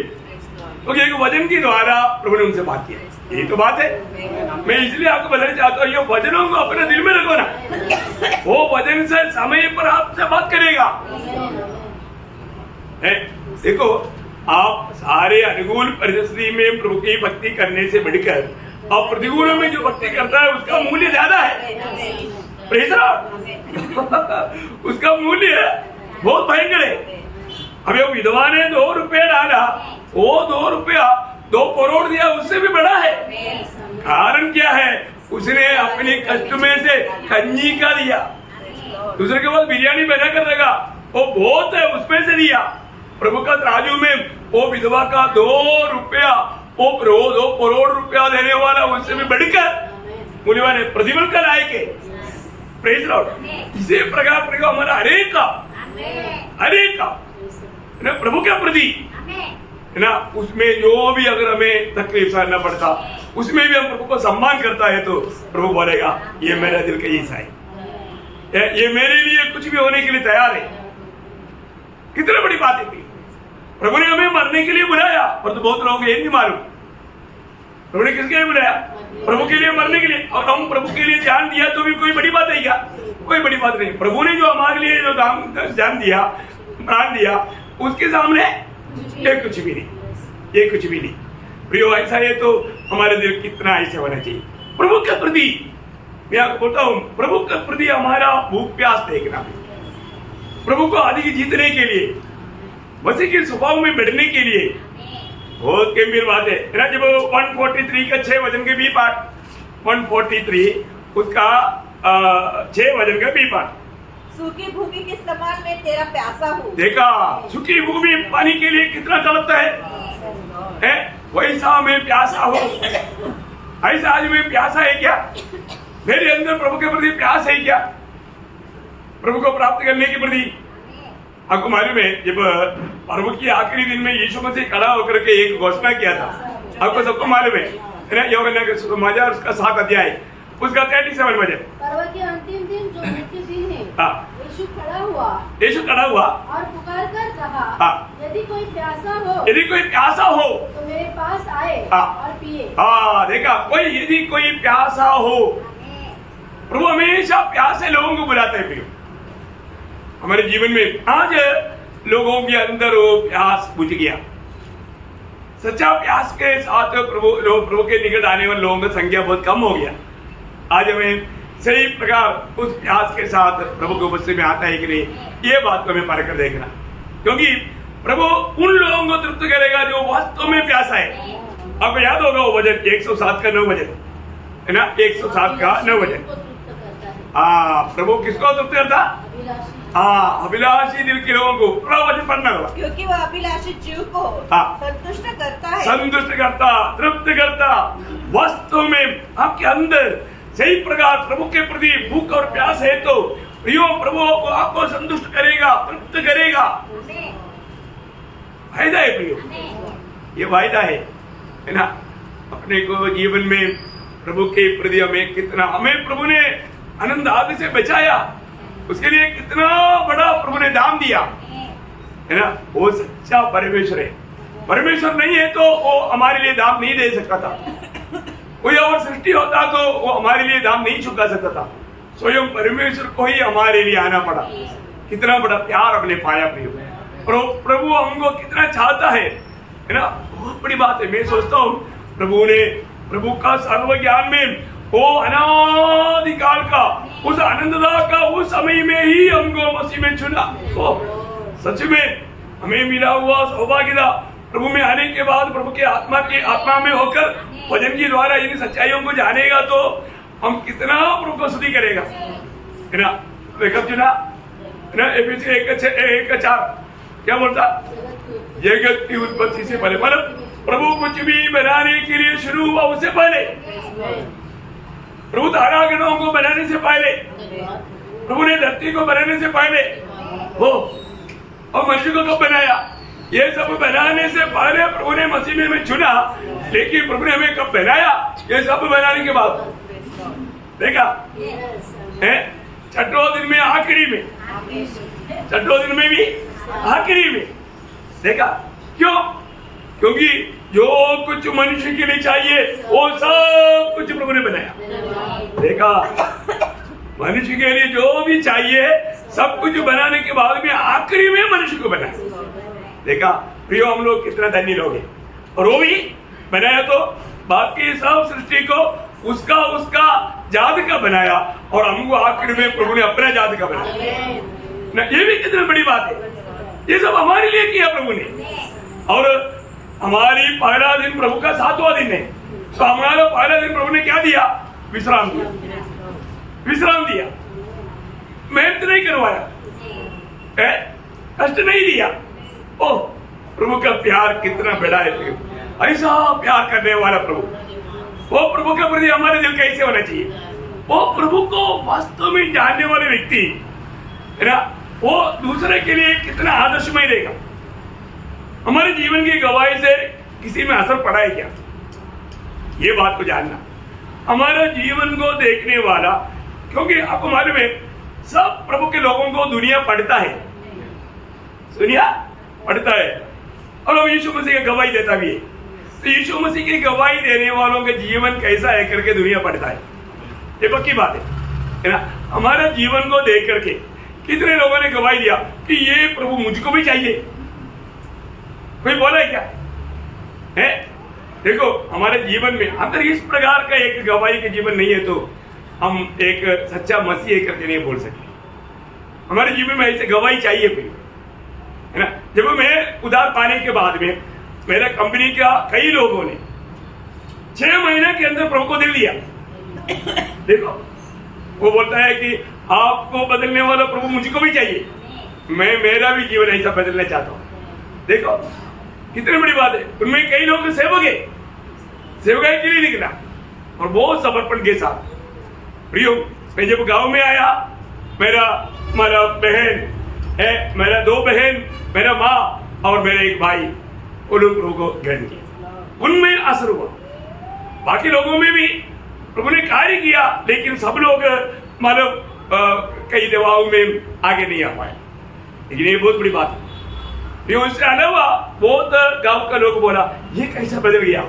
तो एक वचन के द्वारा प्रभु ने उनसे बात किया। यही तो बात है। मैं इसलिए आपको बताना चाहता हूँ, ये वचनों को अपने दिल में रखो ना, वो वचन से समय पर आपसे बात करेगा। देखो आप सारे अनुकूल परिस्थिति में प्रभु की भक्ति करने से बढ़कर आप प्रतिकूल में जो भक्ति करता है उसका मूल्य ज्यादा है। Praise Lord. उसका मूल्य बहुत भयंकर है। अभी वो विधवा ने 2 रुपया डाला, वो 2 रुपया 2 करोड़ दिया, उससे भी बड़ा है। कारण क्या है? उसने अपने कष्ट में से कंजी का दिया, दूसरे के बाद बिरयानी बना कर लगा, वो बहुत है उसमें से दिया। प्रभु का तराजू में वो विधवा का 2 रुपया, वो 2 करोड़ रुपया देने वाला उससे भी बढ़कर मूल्यवान है, प्रतिफल का लायक है। Praise Lord. इसी प्रकार प्रभु हमारा हरेक का ना प्रभु के प्रति है ना, उसमें जो भी अगर हमें तकलीफ सहना पड़ता उसमें भी हम प्रभु को सम्मान करता है तो प्रभु बोलेगा ये मेरा दिल का हिस्सा है, ये मेरे लिए कुछ भी होने के लिए तैयार है। कितनी बड़ी बात है। प्रभु ने हमें मरने के लिए बुलाया, पर तो बहुत लोगों को ये नहीं मालूम प्रभु ने किसके लिए बुलाया? प्रभु के लिए मरने के लिए। और हम प्रभु के लिए जान दिया तो भी कोई बड़ी बात है क्या? कोई बड़ी बात नहीं। प्रभु ने जो हमारे लिए जो जान दिया, प्राण दिया, उसके सामने ये कुछ भी नहीं, ये कुछ भी नहीं। प्रियो ऐसा है तो हमारे दिल कितना ऐसा होना चाहिए प्रभु के प्रति। मैं आपको बोलता हूँ, प्रभु के प्रति हमारा भूख प्यास देखना, प्रभु को अधिक जीतने के लिए, मसीह के स्वभाव में बढ़ने के लिए बहुत गंभीर बात है ना। जब 143 का 6 वचन के बी पाठ, 143 उसका 6 वचन का बी पाठ, सूखी भूमि के समान मैं तेरा प्यासा हूँ। देखा, सूखी भूमि पानी के लिए कितना तड़पता है? वैसा मैं प्यासा हूँ। ऐसा आज मैं प्यासा है क्या? मेरे अंदर प्रभु के प्रति प्यास है क्या? प्रभु को प्राप्त करने के प्रति। आपको मालूम है जब प्रभु की आखिरी दिन में यीशु मसीह खड़ा होकर के एक घोषणा किया था, आपको सबको मालूम है यूहन्ना के सुसमाचार उसका 7 अध्याय उसका 37 वचन। पर्व के अंतिम दिन जो मुख्य दिन है, यीशु खड़ा हुआ और पुकार कर कहा, यदि कोई प्यासा हो तो मेरे पास आए और पिए। देखा, यदि कोई प्यासा हो, प्रभु हमेशा प्यासे लोगों को बुलाते हैं। प्रियो, हमारे जीवन में आज लोगों के अंदर वो प्यास बुझ गया। सच्चा प्यास के साथ प्रभु के निकट आने वाले लोगों की संख्या बहुत कम हो गया। आज हमें सही प्रकार उस प्यास के साथ प्रभु के उपस्थिति में आता है कि नहीं, ये बात को हमें परख कर देखना, क्योंकि प्रभु उन लोगों को तृप्त करेगा जो वास्तव में प्यासा है। आपको याद होगा वो वचन 107 का 9 वचन है ना, 107 का 9 वचन। प्रभु किसको तृप्त करता? अभिलाषी दिल के लोगों को। पूरा वचन पढ़ना होगा, क्योंकि वो अभिलाषी जीव को संतुष्ट करता है, संतुष्ट करता, तृप्त करता। वास्तव में आपके अंदर सही प्रकार प्रभु के प्रति भूख और प्यास है तो प्रियो प्रभु आपको संतुष्ट करेगा, तृप्त करेगा। फायदा है प्रियो, ये फायदा है ना। अपने को जीवन में प्रभु के प्रति हमें प्रभु ने आनंद आदि से बचाया, उसके लिए कितना बड़ा प्रभु ने दाम दिया है ना। वो सच्चा परमेश्वर है। परमेश्वर नहीं है तो वो हमारे लिए दाम नहीं दे सकता था। कोई और सृष्टि होता तो वो हमारे लिए दाम नहीं चुका सकता था। स्वयं परमेश्वर को ही हमारे लिए आना पड़ा। कितना बड़ा प्यार हमने पाया प्रियो। प्रभु हमको कितना चाहता है ना, बहुत बड़ी बात है। मैं सोचता हूँ प्रभु का सर्व ज्ञान में वो अनादिकाल का उस आनंददा का उस समय में ही हमको मसीह में चुना। तो सच में हमें मिला हुआ सौभाग्य था प्रभु में आने के बाद प्रभु की आत्मा में होकर वचन के द्वारा इन सच्चाइयों को जानेगा तो हम कितना प्रभु को स्तुति करेगा, है ना। तो कब चुना ना, एफिसी 1:4 क्या बोलता, जगत की उत्पत्ति से पहले, मतलब प्रभु कुछ भी बनाने के लिए शुरू हुआ उससे पहले, प्रभु तारागणों को बनाने से पहले, प्रभु ने धरती को बनाने से पहले हो, और मनुष्य को कब बनाया, ये सब बनाने से पहले प्रभु ने मसीह में हमें चुना, लेकिन प्रभु ने हमें कब बनाया, ये सब बनाने के बाद देखा है, छठों दिन में आखिरी में, छठों दिन में भी आखिरी में देखा। क्यों? क्योंकि जो कुछ मनुष्य के लिए चाहिए वो सब कुछ प्रभु ने बनाया। देखा, मनुष्य के लिए जो भी चाहिए सब कुछ बनाने के बाद में आखिरी में मनुष्य को बनाया। देखा प्रियो, हम लोग कितना धन्य लोग हैं, और वो भी बनाया तो बाकी सब सृष्टि को उसका जात का बनाया, और हमको आखिर में प्रभु ने अपना जात का बनाया ना। ये भी कितनी बड़ी बात है, ये सब हमारे लिए किया प्रभु ने। और हमारी पहला दिन प्रभु का 7वां दिन है, तो हमारा पहला दिन प्रभु ने क्या दिया, विश्राम दिया, विश्राम दिया, मेहनत नहीं करवाया, कष्ट नहीं दिया। ओह, प्रभु का प्यार कितना बड़ा है, ऐसा प्यार करने वाला प्रभु, वो प्रभु के प्रति हमारे दिल कैसे होना चाहिए, वो प्रभु को वास्तव में जानने वाले व्यक्ति है ना, वो दूसरे के लिए कितना आदर्शमय रहेगा। हमारे जीवन की गवाही से किसी में असर पड़ा है क्या, ये बात को जानना, हमारे जीवन को देखने वाला, क्योंकि आपको मालूम है सब प्रभु के लोगों को दुनिया पढ़ता है, दुनिया पढ़ता है, और वो यीशु मसीह की गवाही देता भी है। तो यीशु मसीह की गवाही देने वालों के जीवन कैसा है करके दुनिया पढ़ता है, ये पक्की बात है ना। हमारे जीवन को देख करके कितने लोगों ने गवाही दिया कि ये प्रभु मुझको भी चाहिए, कोई बोला है क्या है? देखो हमारे जीवन में अंदर इस प्रकार का एक गवाही का जीवन नहीं है तो हम एक सच्चा मसीह है करके नहीं बोल सकते। हमारे जीवन में ऐसे गवाही चाहिए कोई, है ना। जब मैं उधार पाने के बाद में मेरे कंपनी का कई लोगों ने 6 महीने के अंदर प्रभु को दिल दिया। देखो वो बोलता है कि आपको बदलने वाला प्रभु मुझको भी चाहिए, मैं मेरा भी जीवन ऐसा बदलना चाहता हूँ। देखो कितनी बड़ी बात है। उनमें कई लोग सेवक है, सेवकाई के लिए निकला और बहुत समर्पण के साथ। प्रियो, मैं जब गांव में आया, मेरा बहन है, मेरा 2 बहन, मेरा माँ और मेरा एक भाई, वो लोग प्रभु को ग्रहण किया, उनमें असर हुआ। बाकी लोगों में भी प्रभु ने कार्य किया, लेकिन सब लोग कई दवाओं में आगे नहीं आ पाए, लेकिन ये बहुत बड़ी बात है। उससे अलावा बहुत गांव का लोग बोला ये कैसा बदल गया,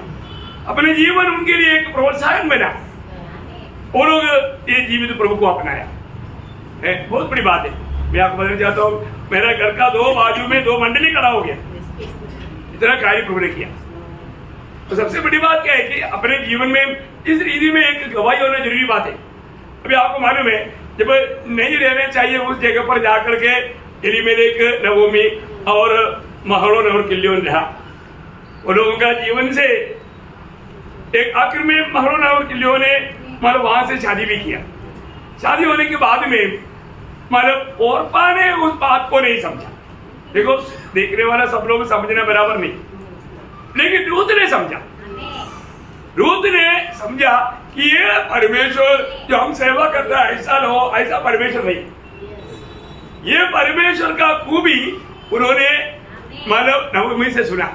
अपने जीवन उनके लिए एक प्रोत्साहन बना, वो लोग ये जीवित प्रभु को अपनाया है। बहुत बड़ी बात है। मैं आपको बताना चाहता हूँ, मेरा घर का 2 बाजू में 2 मंडली खड़ा हो गया, इतना कार्य प्रभु ने किया। तो सबसे बड़ी बात क्या है कि अपने जीवन में इस रीति में एक गवाही होना जरूरी बात है। अभी आपको मालूम है, जब नहीं रहना चाहिए उस जगह पर जाकर के एलीमेलेक, नवोमी और महलोन और किल्योन रहा, वो लोगों का जीवन से एक आखिर में महलोन और किल्योन ने वहां से शादी भी किया। शादी होने के बाद में ओरपा ने उस बात को नहीं समझा। देखो देखने वाला सब लोग समझना बराबर नहीं, लेकिन रूथ ने समझा। रूथ ने समझा कि ये परमेश्वर जो हम सेवा करता है ऐसा परमेश्वर नहीं, ये परमेश्वर का खूबी उन्होंने नवमी से सुना।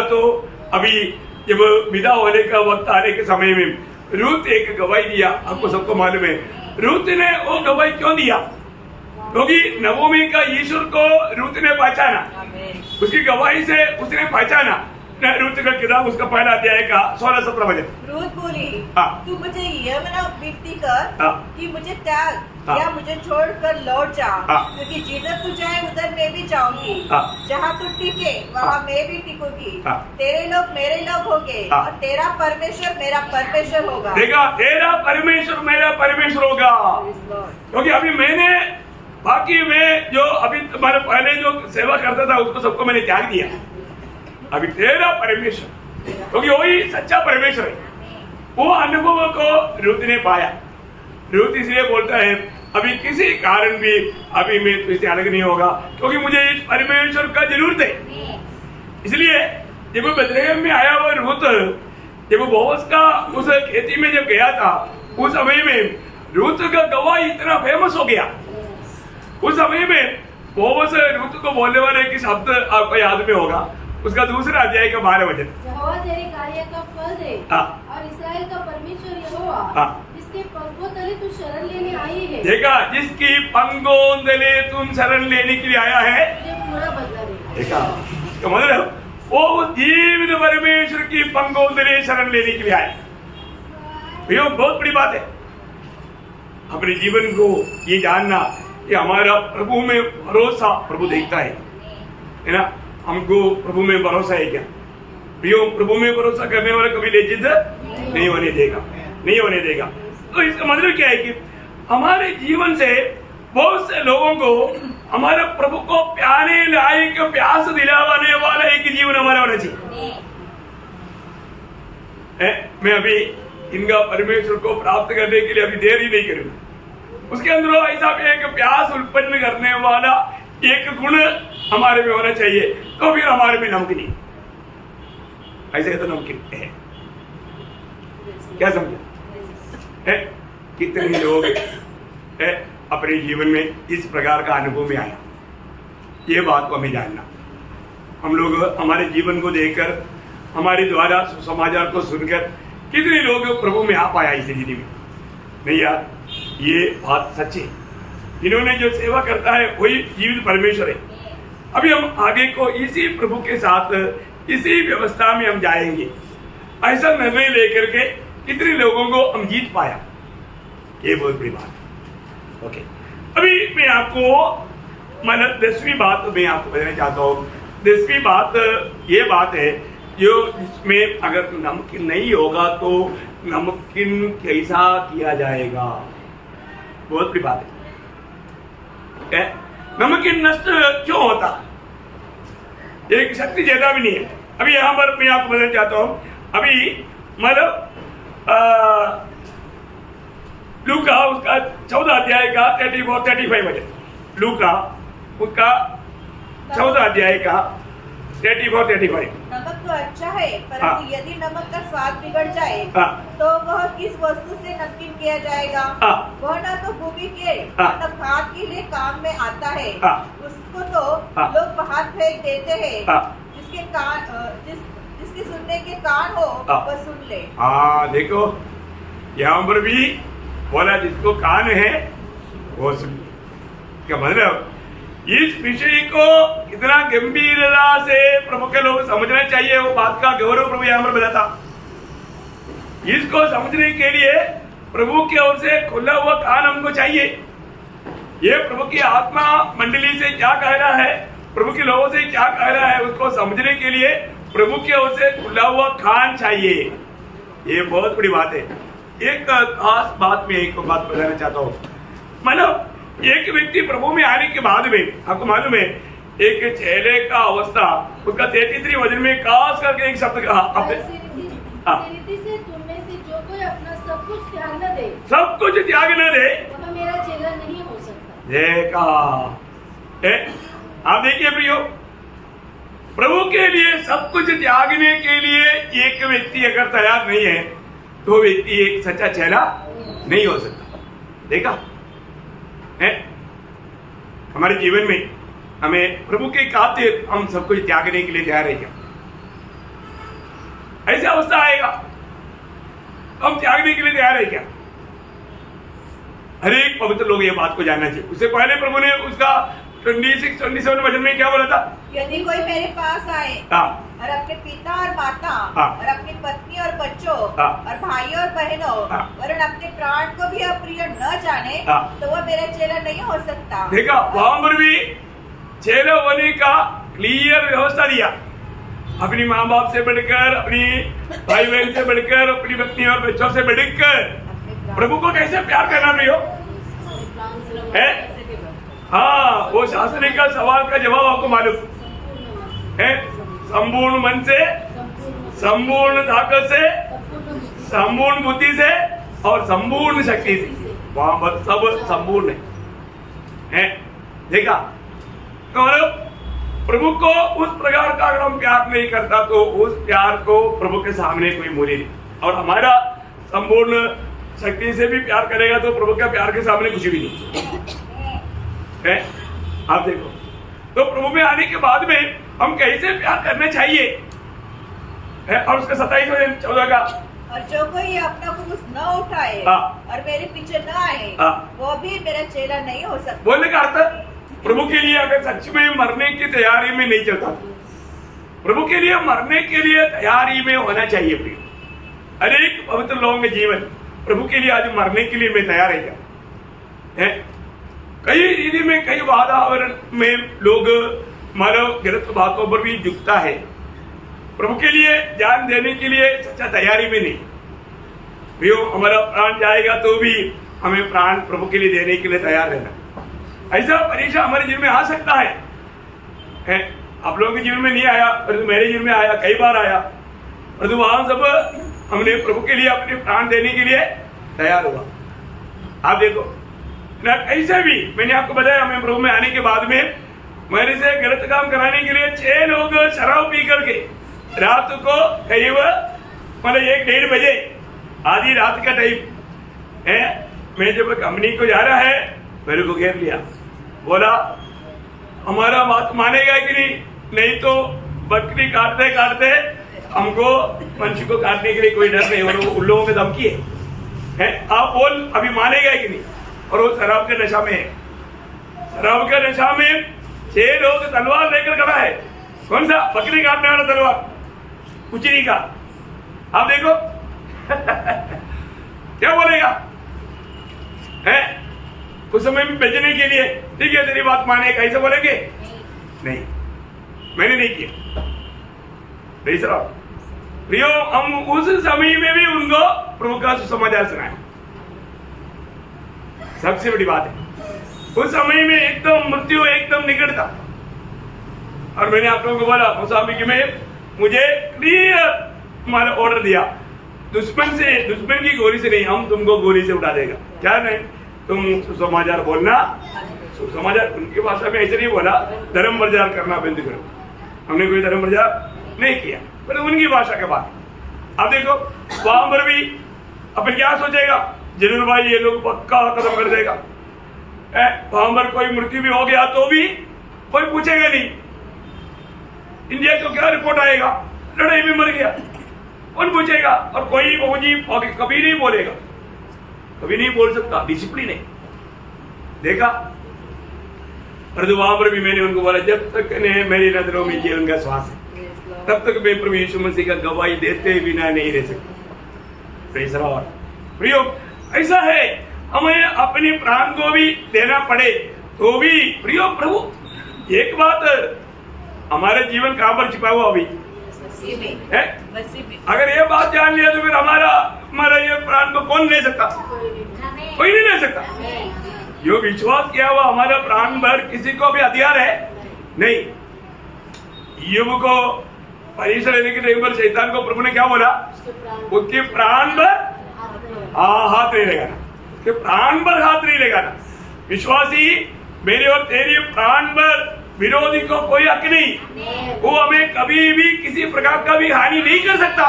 तो अभी जब विदा होने का वक्त आने के समय में रूथ एक गवाही दिया। आपको सबको मालूम है रूथ ने वो गवाही क्यों दिया, क्योंकि नवमी का ईश्वर को रूथ ने पहचाना, उसकी गवाही से उसने पहचाना। रूथ का किताब उसका पहला अध्याय का 16-17 वचन। रूथ बोली, तू मुझे यह विनती कर कि मुझे त्याग या मुझे छोड़कर लौट जा, क्योंकि जिधर तू जाए उधर मैं भी जाऊंगी, जहाँ तू टिके वहाँ मैं भी टिकूंगी। तेरे लोग मेरे लोग होंगे और तेरा परमेश्वर मेरा परमेश्वर होगा। देखा, तेरा परमेश्वर मेरा परमेश्वर होगा, क्योंकि अभी मैंने बाकी मैं जो अभी तुम्हारे पहले जो सेवा करता था उसको सबको मैंने त्याग दिया। अभी तेरा परमेश्वर, क्योंकि वही सच्चा परमेश्वर है। वो अनुभव को रूत ने पाया। रूत इसलिए बोलता है अभी किसी कारण भी अभी मैं तुझसे अलग नहीं होगा, क्योंकि मुझे इस परमेश्वर का जरूरत है। इसलिए जब बेथलेहम में आया हुआ रूत, जब बोअज का उस खेती में जब गया था, उस समय में रूत का गवाह इतना फेमस हो गया। उस समय में बोअज रूत को बोलने वाले की शब्द आपको याद में होगा, उसका दूसरा अध्याय का 12 वचन। यहोवा तेरे कार्य का फल दे और इस्राएल का परमेश्वर यहोवा जिसके पंखों तले तू शरण लेने आई है। देखा, जिसकी पंखों तले तुम शरण लेने के लिए आया है, पूरा बदला देगा। देखा, तो मतलब वो जीवित परमेश्वर की पंखों तले शरण लेने के लिए आए। भैया बहुत बड़ी बात है अपने जीवन को ये जानना कि हमारा प्रभु में भरोसा प्रभु देखता है ना। हमको प्रभु में भरोसा है क्या? प्रियो, प्रभु में भरोसा करने वाला कभी लज्जित नहीं होने देगा, नहीं होने देगा। तो इसका मतलब क्या है कि हमारे जीवन से बहुत से लोगों को हमारे प्रभु को प्याने लायक प्यास दिलाने वाला एक जीवन हमारा होना चाहिए। मैं अभी इनका परमेश्वर को प्राप्त करने के लिए अभी देर ही नहीं करूंगा। उसके अंदर ऐसा एक प्यास उत्पन्न करने वाला एक गुण हमारे में होना चाहिए, तो फिर हमारे में नमकीन ऐसे तो नमकीन है। क्या समझे? कितने लोग अपने जीवन में इस प्रकार का अनुभव में आया, ये बात को हमें जानना। हम लोग हमारे जीवन को देखकर, हमारे द्वारा सुसमाचार को सुनकर कितने लोग प्रभु में आ पाया इस जिंदगी में? नहीं यार, ये बात सच्ची है। इन्होंने जो सेवा करता है वही जीवित परमेश्वर है। अभी हम आगे को इसी प्रभु के साथ इसी व्यवस्था में हम जाएंगे। ऐसा निर्णय लेकर के कितने लोगों को हम जीत पाया, ये बहुत बड़ी बात है। ओके, अभी मैं आपको मतलब 10वीं बात मैं आपको बताना चाहता हूँ। 10वीं बात ये बात है जो जिसमें अगर नमकीन नहीं होगा तो नमकीन कैसा किया जाएगा, बहुत बड़ी बात है। नमकीन नष्ट क्यों होता? एक शक्ति ज्यादा भी नहीं है। अभी यहाँ पर मैं आपको बताना चाहता हूँ। अभी मतलब लूका उसका 14 अध्याय का 34-35 वचन। लूका उसका 14 अध्याय का 34-35। नमक तो अच्छा है, परंतु यदि नमक का स्वाद बिगड़ जाए तो वह किस वस्तु से नमकीन किया जाएगा? वह न तो भूमि के न भात के लिए काम में आता है। उसको तो लोग बाहर फेंक देते हैं। जिसके जिसके सुनने के कान हो वह सुन ले। हाँ, देखो यहाँ पर भी बोला जिसको कान है वो सुन। क्या मतलब? इस विषय को कितना गंभीरता से प्रभु के लोग समझना चाहिए, वो बात का गौरव प्रभु यहाँ पर बताता। इसको समझने के लिए प्रभु की ओर से खुला हुआ कान हमको चाहिए। ये प्रभु की आत्मा मंडली से क्या कह रहा है, प्रभु के लोगों से क्या कह रहा है, उसको समझने के लिए प्रभु की ओर से खुला हुआ कान चाहिए। ये बहुत बड़ी बात है। एक खास बात में एक बात बताना चाहता हूँ। मतलब एक व्यक्ति प्रभु में आने के बाद में आपको मालूम है एक चेले का अवस्था उसका 33 वचन में खास करके एक शब्द कहा, से तुम में से जो कोई अपना सब कुछ त्याग न दे, सब कुछ त्याग न दे, वह मेरा चेला नहीं हो सकता। देखा, आप देखिए प्रियो, प्रभु के लिए सब कुछ त्यागने के लिए एक व्यक्ति अगर तैयार नहीं है तो व्यक्ति एक सच्चा चेला नहीं हो सकता। देखा है? हमारे जीवन में हमें प्रभु के खातिर हम सब कुछ त्यागने के लिए तैयार है क्या? ऐसा अवस्था आएगा हम त्यागने के लिए तैयार है क्या? हर एक पवित्र लोग ये बात को जानना चाहिए। उससे पहले प्रभु ने उसका 26-27 वचन में क्या बोला था? यदि कोई मेरे पास आए और अपने पिता और माता और अपनी पत्नी और बच्चों और भाइयों और बहनों वरन अपने प्राण को भी अप्रिय न जाने तो वह मेरा चेला नहीं हो सकता। देखा, वहां पर भी चेला होने का क्लियर व्यवस्था दिया। अपनी माँ बाप से बढ़कर, अपनी भाई बहन से बढ़कर, अपनी पत्नी और बच्चों से बढ़कर प्रभु को कैसे प्यार करना प्रियो है? हाँ, वो शास्त्री का सवाल का जवाब आपको मालूम है। संपूर्ण मन से, संपूर्ण ताकत से, संपूर्ण बुद्धि से और संपूर्ण शक्ति से, वहां पर सब संपूर्ण है। देखा तो प्रभु को उस प्रकार का अगर हम प्यार नहीं करता तो उस प्यार को प्रभु के सामने कोई मूल्य नहीं। और हमारा संपूर्ण शक्ति से भी प्यार करेगा तो प्रभु का प्यार के सामने कुछ भी नहीं है। आप देखो तो प्रभु में आने के बाद में हम कैसे प्यार करने चाहिए है। और उसका 27वें 14 का, और जो कोई अपना क्रूस न उठाए और मेरे पीछे न आए वो भी मेरा चेला नहीं हो सकता। बोलने का अर्थ प्रभु के लिए अगर सच में मरने की तैयारी में नहीं चलता, प्रभु के लिए मरने के लिए तैयारी में होना चाहिए। प्रिय, अनेक पवित्र लोगों के जीवन प्रभु के लिए आज मरने के लिए मैं तैयार है। कई रीति में, कई वातावरण में लोग मानव गलत बातों पर भी झुकता है, प्रभु के लिए जान देने के लिए सच्चा तैयारी में नहीं। प्रियो, हमारा प्राण जाएगा तो भी हमें प्राण प्रभु के लिए देने के लिए तैयार रहना। ऐसा परीक्षा हमारे जीवन में आ सकता है। आप लोगों के जीवन में नहीं आया, परंतु मेरे जीवन में आया, कई बार आया। परंतु वहां सब हमने प्रभु के लिए अपने प्राण देने के लिए तैयार हुआ। आप देखो ना, कैसे भी मैंने आपको बताया, हमें प्रभु में आने के बाद में मेरे से गलत काम कराने के लिए 6 लोग शराब पी करके रात को करीब मतलब 1-1:30 बजे, आधी रात का टाइम है, मैं जब कंपनी को जा रहा है मेरे को घेर लिया, बोला हमारा बात मानेगा कि नहीं तो बकरी काटते काटते हमको मनुष्य को काटने के लिए कोई डर नहीं। और उन लोगों में धमकी है, आप बोल अभी मानेगा कि नहीं। और वो शराब के नशा में है, शराब के नशा में 6 लोग तलवार लेकर खड़ा है। कौन सा? बकरी काटने वाला तलवार, कुचरी का। आप देखो क्या बोलेगा है उस समय में बेचने के लिए, ठीक है तेरी बात मानेगा, ऐसे बोलेंगे नहीं, मैंने नहीं किया। तीसरा प्रियो, हम उस समय में भी उनको प्रभु का सुसमाचार सुनाए। सबसे बड़ी बात है उस समय में एकदम मृत्यु एकदम निकट था। और मैंने आप लोगों को बोला मुसाफिर में मुझे क्लियर ऑर्डर दिया, दुश्मन की गोली से नहीं, हम तुमको गोली से उठा देगा। क्या नहीं, तुम सुसमाचार बोलना। सुसमाचार उनकी भाषा में ऐसे नहीं बोला, धर्म प्रचार करना बंद करो। हमने कोई धर्म प्रचार नहीं किया, पर उनकी भाषा के बाद। अब देखो वहां पर भी अपन क्या सोचेगा, जिन्होंने भाई ये लोग पक्का खत्म कर देगा। वहां पर कोई मृत्यु भी हो गया तो भी कोई पूछेगा नहीं, इंडिया को क्या रिपोर्ट आएगा, लड़ाई में मर गया, कौन पूछेगा। और कोई फौजी कभी नहीं बोलेगा, कभी नहीं बोल सकता, डिसिप्लिन है। देखा, परंतु वहां पर भी मैंने उनको बोला जब तक मेरी नजरों में जीवन का श्वास है तब तक मैं प्रभु यीशु मसीह का गवाही देते बिना नहीं रह सकता। प्रियो, ऐसा है हमें अपने प्राण को भी देना पड़े तो भी प्रियो प्रभु, एक बात हमारे जीवन कहां पर छिपा हुआ अभी है। अगर ये बात जान लिया तो फिर हमारा ये प्राण को कौन ले सकता? कोई नहीं ले सकता। जो विश्वास किया हुआ हमारा प्राण भर किसी को भी अधिकार है नहीं। युग को परीक्षा लेने के टाइम पर शैतान को प्रभु ने क्या बोला? उसके प्राण भर हाथ नहीं लगाना, उसके प्राण भर हाथ नहीं लगाना। विश्वासी, मेरे और तेरे प्राण भर विरोधी को कोई हक नहीं, वो हमें कभी भी किसी प्रकार का भी हानि नहीं कर सकता।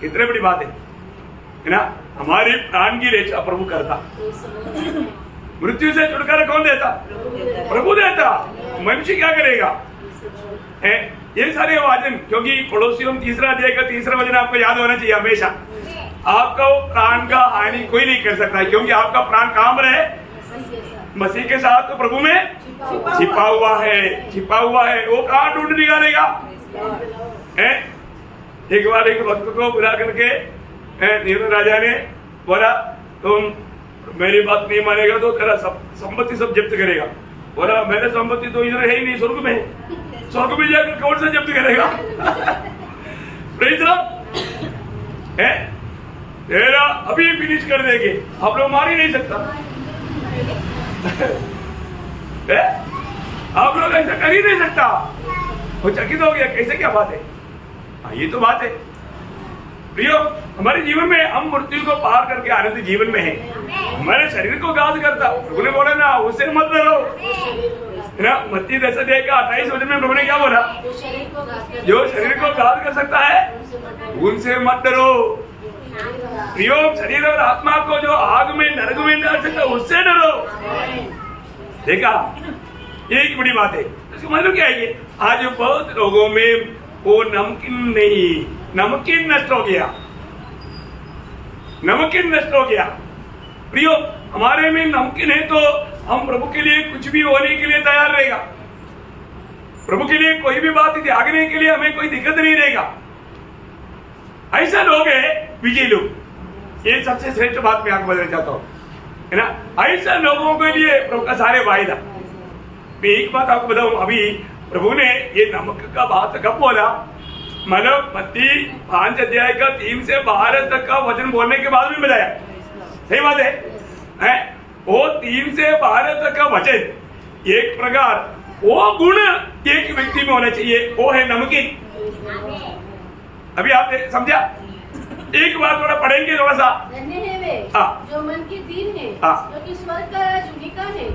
कितने बड़ी बात है ना। हमारे प्राण की रक्षा प्रभु करता, मृत्यु से छुटकारा कौन देता? प्रभु देता। मनुष्य क्या करेगा? ये सारे वचन, क्योंकि पड़ोसियों 3 अध्याय का 3 वचन आपको याद होना चाहिए हमेशा। आपका प्राण का हानि कोई नहीं कर सकता, क्योंकि आपका प्राण कहां पर है? मसीह के साथ तो प्रभु में छिपा हुआ है। वो कहां ढूंढ निकालेगा? एक बार एक भक्त को बुला करके नीरो राजा ने बोला तुम मेरी बात नहीं मानेगा तो तेरा संपत्ति सब जब्त करेगा। बोला मेरे संपत्ति तो इधर है ही नहीं, स्वर्ग में है। स्वर्ग में जाकर कौन सा जब्त करेगा? है तेरा अभी फिनिश कर देंगे, आप लोग मार ही नहीं सकता। आप लोग ऐसा कर ही नहीं सकता। वो चकित हो गया, कैसे क्या बात है? हाँ, ये तो बात है प्रियो। हमारे जीवन में हम मृत्यु को पार करके आनंद जीवन में है। हमारे शरीर को गाद करता, प्रभु ने बोला ना उससे मत डरो ना। मत्ती 10:28 वचन में प्रभु ने क्या बोला? जो शरीर को गाद कर सकता है उनसे मत डरो। प्रियो, शरीर और आत्मा को जो आग में नरक में डाल सकता है उससे डरो। देखा, एक बड़ी बात है। इसका मतलब क्या है? आज बहुत लोगों में वो नमकीन नष्ट हो गया। नमकीन नष्ट हो गया। प्रियो, हमारे में नमकीन है तो हम प्रभु के लिए कुछ भी होने के लिए तैयार रहेगा। प्रभु के लिए कोई भी बात त्यागने के लिए हमें कोई दिक्कत नहीं रहेगा। ऐसा लोग है विजय लोग। ये सबसे श्रेष्ठ बात मैं आपको बताना चाहता हूँ, है ना। ऐसा लोगों के लिए प्रभु का सारे वायदा। मैं एक बात आपको बताऊं, अभी प्रभु ने ये नमक का बात कब बोला? मतलब मत्ती 5:3 से 12 तक का वचन बोलने के बाद भी बताया। सही बात है? वो 3 से 12 तक का वचन एक प्रकार वो गुण एक व्यक्ति में होना चाहिए, वो है नमकीन। अभी आप समझा? एक बार थोड़ा पढ़ेंगे थोड़ा सा। धन्य है वे जो मन की दीन है, क्योंकि स्वर्ग का राज उन्हीं का है।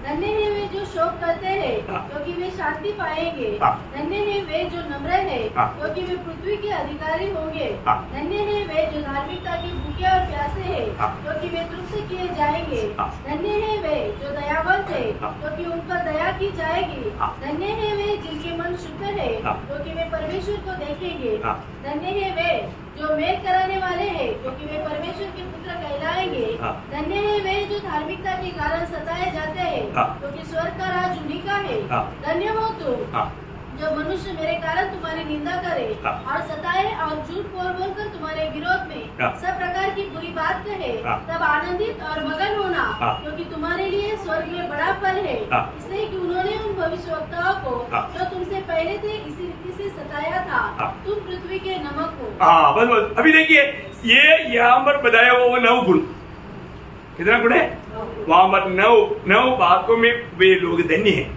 धन्य है वे जो शोक करते हैं, क्योंकि वे शांति पाएंगे। धन्य है वे जो नम्र है, क्योंकि वे पृथ्वी के अधिकारी होंगे। धन्य है वे जो धार्मिकता के भूखे और प्यासे हैं, क्योंकि वे तृप्त किए जाएंगे। धन्य है वे जो दयावंत है, क्योंकि उन पर दया की जाएगी। धन्य है वे जिनके मन शुद्ध है, क्योंकि वे परमेश्वर को देखेंगे। धन्य है वे जो मेल कराने वाले हैं, क्योंकि वे परमेश्वर के पुत्र कहलाएंगे। धन्य है वे जो धार्मिकता के कारण सताए जाते हैं, क्योंकि स्वर्ग का राज उन्हीं का है। धन्य हो तुम जो मनुष्य मेरे कारण तुम्हारी निंदा करे और सताए और झूठ बोलकर तुम्हारे विरोध में सब प्रकार की बुरी बात कहे, तब आनंदित और मगन होना, क्योंकि तुम्हारे लिए स्वर्ग में बड़ा फल है। इसलिए कि उन्होंने उन भविष्यवक्ताओं को जो तुमसे पहले थे इसी रीति से सताया था। तुम पृथ्वी के नमक हो। बस अभी देखिए, ये यहाँ पर बताया वो 9 गुण। कितना गुण है वहां पर? 9 बातों में वे लोग धन्य हैं।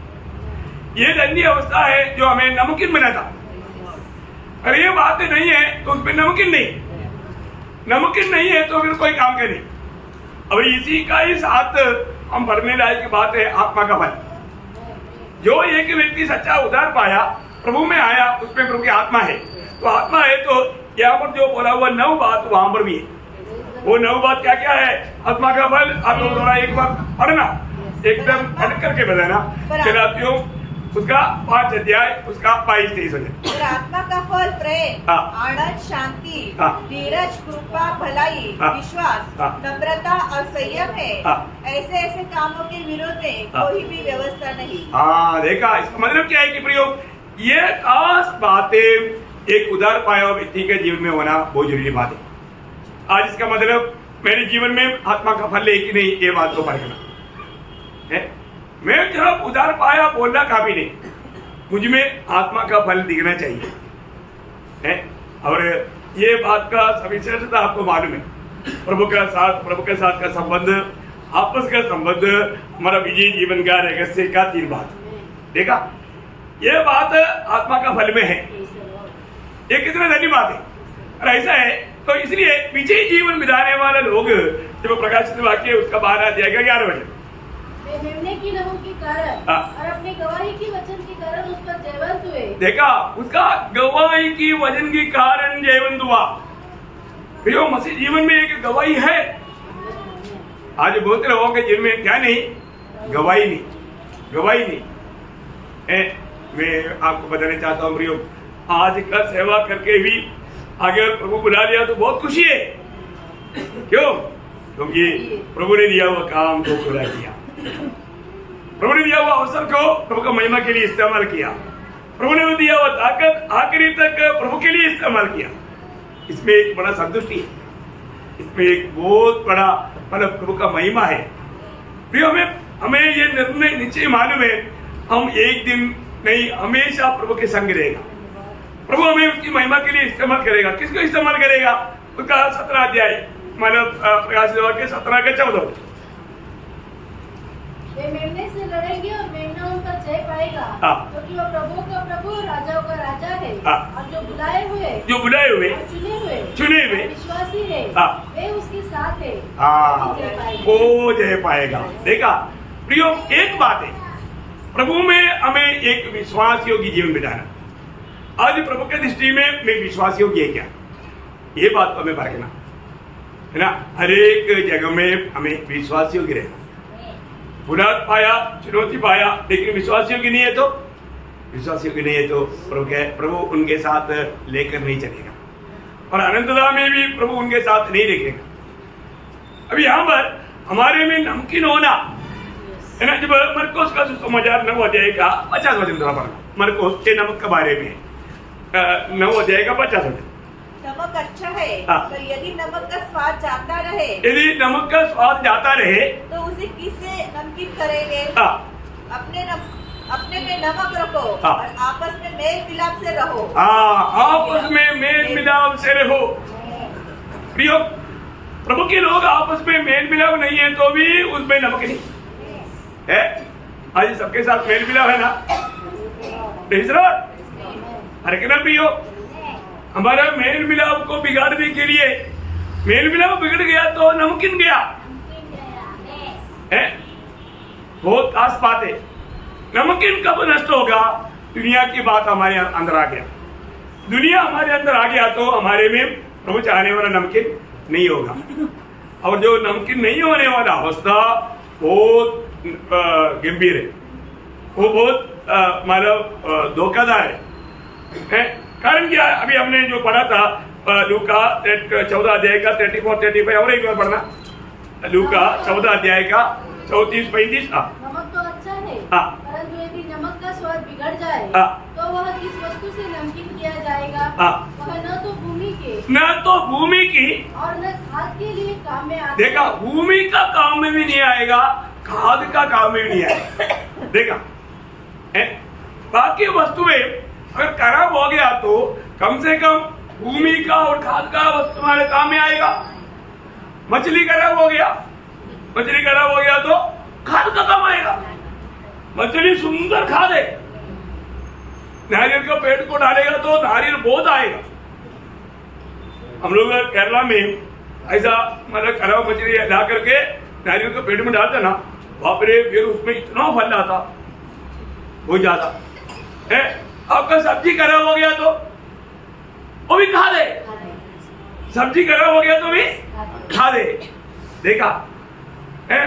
ये धन्य अवस्था है जो हमें नमकीन बनाता। अगर ये बात नहीं है तो उसमें नमकीन नहीं है तो फिर कोई काम का नहीं। अब इसी का ही साथ हम पढ़ने लायक बात है आत्मा का फल। जो एक व्यक्ति सच्चा उद्धार पाया, प्रभु में आया, उसमें प्रभु की आत्मा है। तो आत्मा है तो यहाँ पर जो बोला हुआ 9 बात वहां पर भी है। वो 9 बात क्या क्या है? आत्मा का फल आप लोग थोड़ा एक बार पढ़ना, एकदम हट करके बताना। चलातियों उसका 5 अध्याय उसका 22-23 और आत्मा का फल प्रेम, आनंद, शांति, धीरज, कृपा, भलाई, विश्वास, नम्रता और संयम है। ऐसे ऐसे कामों के विरोध में कोई भी व्यवस्था नहीं। देखा, इसका मतलब क्या है कि प्रयोग ये खास बातें एक उदार पाया व्यक्ति के जीवन में होना बहुत जरूरी बात है। आज इसका मतलब मेरे जीवन में आत्मा का फल है कि नहीं, ये बात को परखना है। मैं जब उदार पाया बोलना काफी नहीं, मुझ में आत्मा का फल दिखना चाहिए है। और ये बात का सविशेषता आपको मालूम है। प्रभु के साथ का संबंध, आपस का संबंध, हमारा विजय जीवन का रहस्य का 3 बात देखा। ये बात आत्मा का फल में है। ये कितना धन्य बात है। और ऐसा है तो इसलिए विजय जीवन बिताने वाले लोग जब प्रकाशित वाक्य उसका 12 अध्याय का 11 वचन मेमने की लहू के कारण और अपनी गवाही की वचन के कारण उस पर जयवंत हुए। देखा, उसका गवाही की वचन के कारण जयवंत हुआ। प्रियो, मसीह जीवन में एक गवाही है। आज बहुत लोगों के जीवन में क्या नहीं, गवाही नहीं है। मैं आपको बताना चाहता हूँ प्रियो, आज का सेवा करके भी अगर प्रभु बुला लिया तो बहुत खुशी है। क्यों? क्योंकि प्रभु ने दिया हुआ काम को पूरा किया, प्रभु ने दिया हुआ अवसर को प्रभु का महिमा के लिए इस्तेमाल किया, प्रभु ने दिया हुआ ताकत आखिरी तक प्रभु के लिए इस्तेमाल किया। इसमें एक बड़ा संतुष्टि है, इसमें एक बहुत बड़ा मतलब प्रभु का महिमा है। प्रियो, हमें ये निर्णय निश्चय मालूम है, हम एक दिन नहीं हमेशा प्रभु के संग रहेगा। प्रभु हमें उसकी महिमा के लिए इस्तेमाल करेगा। किसको इस्तेमाल करेगा? उसका 17 अध्याय मतलब प्रकाशित वाक्य 17 के 14। वे मेमने से लड़ेंगे और मेमना उनका जय पाएगा, क्योंकि वो प्रभु का प्रभु राजाओं का राजा है, और जो बुलाए हुए और चुने हुए विश्वासी है, वे उसके साथ है, वो जय पाएगा। देखा प्रियो, एक बात है, प्रभु में हमें एक विश्वास योग्य जीवन बिताना। आज प्रभु के दृष्टि में मैं विश्वास योग्य है क्या, ये बात हमें परखना है ना। हर एक जगह में हमें विश्वास योग्य रहना। बुलाहट पाया, चुनौती पाया, लेकिन विश्वास योग्य नहीं है तो प्रभु उनके साथ लेकर नहीं चलेगा, और अनंतता में भी प्रभु उनके साथ नहीं रखेगा। अभी यहाँ पर हमारे में नमकीन होना है ना। जब मरकोस का सुसमाचार 9 अध्याय का 50 वचन पढ़ना, मरकोस के नमक के बारे में 9 अध्याय का 50 वचन। नमक अच्छा है, तो यदि नमक का स्वाद जाता रहे, तो उसे किससे नमकीन करेंगे? अपने में नमक रखो और आपस में मेल मिलाप से रहो। आपस में मेल मिलाप से रहो। प्रियो, प्रभु के लोग आपस में मेल मिलाप नहीं है तो भी उसमें नमक नहीं है। आज सबके साथ मेल मिलाप है ना, अरे ना प्रियो, हमारा मेल मिलाप को बिगाड़ने के लिए, मेल मिलाप बिगड़ गया तो नमकीन गया है। बहुत खास बात है। नमकीन कब नष्ट होगा? दुनिया की बात हमारे अंदर आ गया, दुनिया हमारे अंदर आ गया तो हमारे में प्रभु चाहने वाला नमकीन नहीं होगा। और जो नमकीन नहीं होने वाला अवस्था बहुत गंभीर है, वो बहुत मतलब धोखादायक है। कारण क्या? अभी हमने जो पढ़ा था लूका 14 अध्याय का 34-35, और एक बार पढ़ना। लूका 14 अध्याय का 34-35। नमक तो अच्छा है, परंतु यदि नमक का स्वाद बिगड़ जाए तो वह किस वस्तु से नमकीन किया जाएगा? वह न तो भूमि की और न खाद के लिए काम में आता। देखा, भूमि का काम में भी नहीं आएगा, खाद का काम में भी नहीं आएगा। देखा, बाकी वस्तुएं अगर खराब हो गया तो कम से कम भूमि का और खाद का वस्तु हमारे काम में आएगा। मछली खराब हो गया तो खाद का काम आएगा। मछली सुंदर खाद है, नारियल के पेड़ को डालेगा तो नारियल बहुत आएगा। हम लोग केरला में ऐसा मतलब खराब मछली ला करके नारियल के पेड़ में डालते ना, बाप रे, फिर उसमें इतना फल आता, बहुत ज्यादा है। आपका सब्जी खराब हो गया तो वो भी खा दे, सब्जी खराब हो गया तो भी खा दे। देखा है,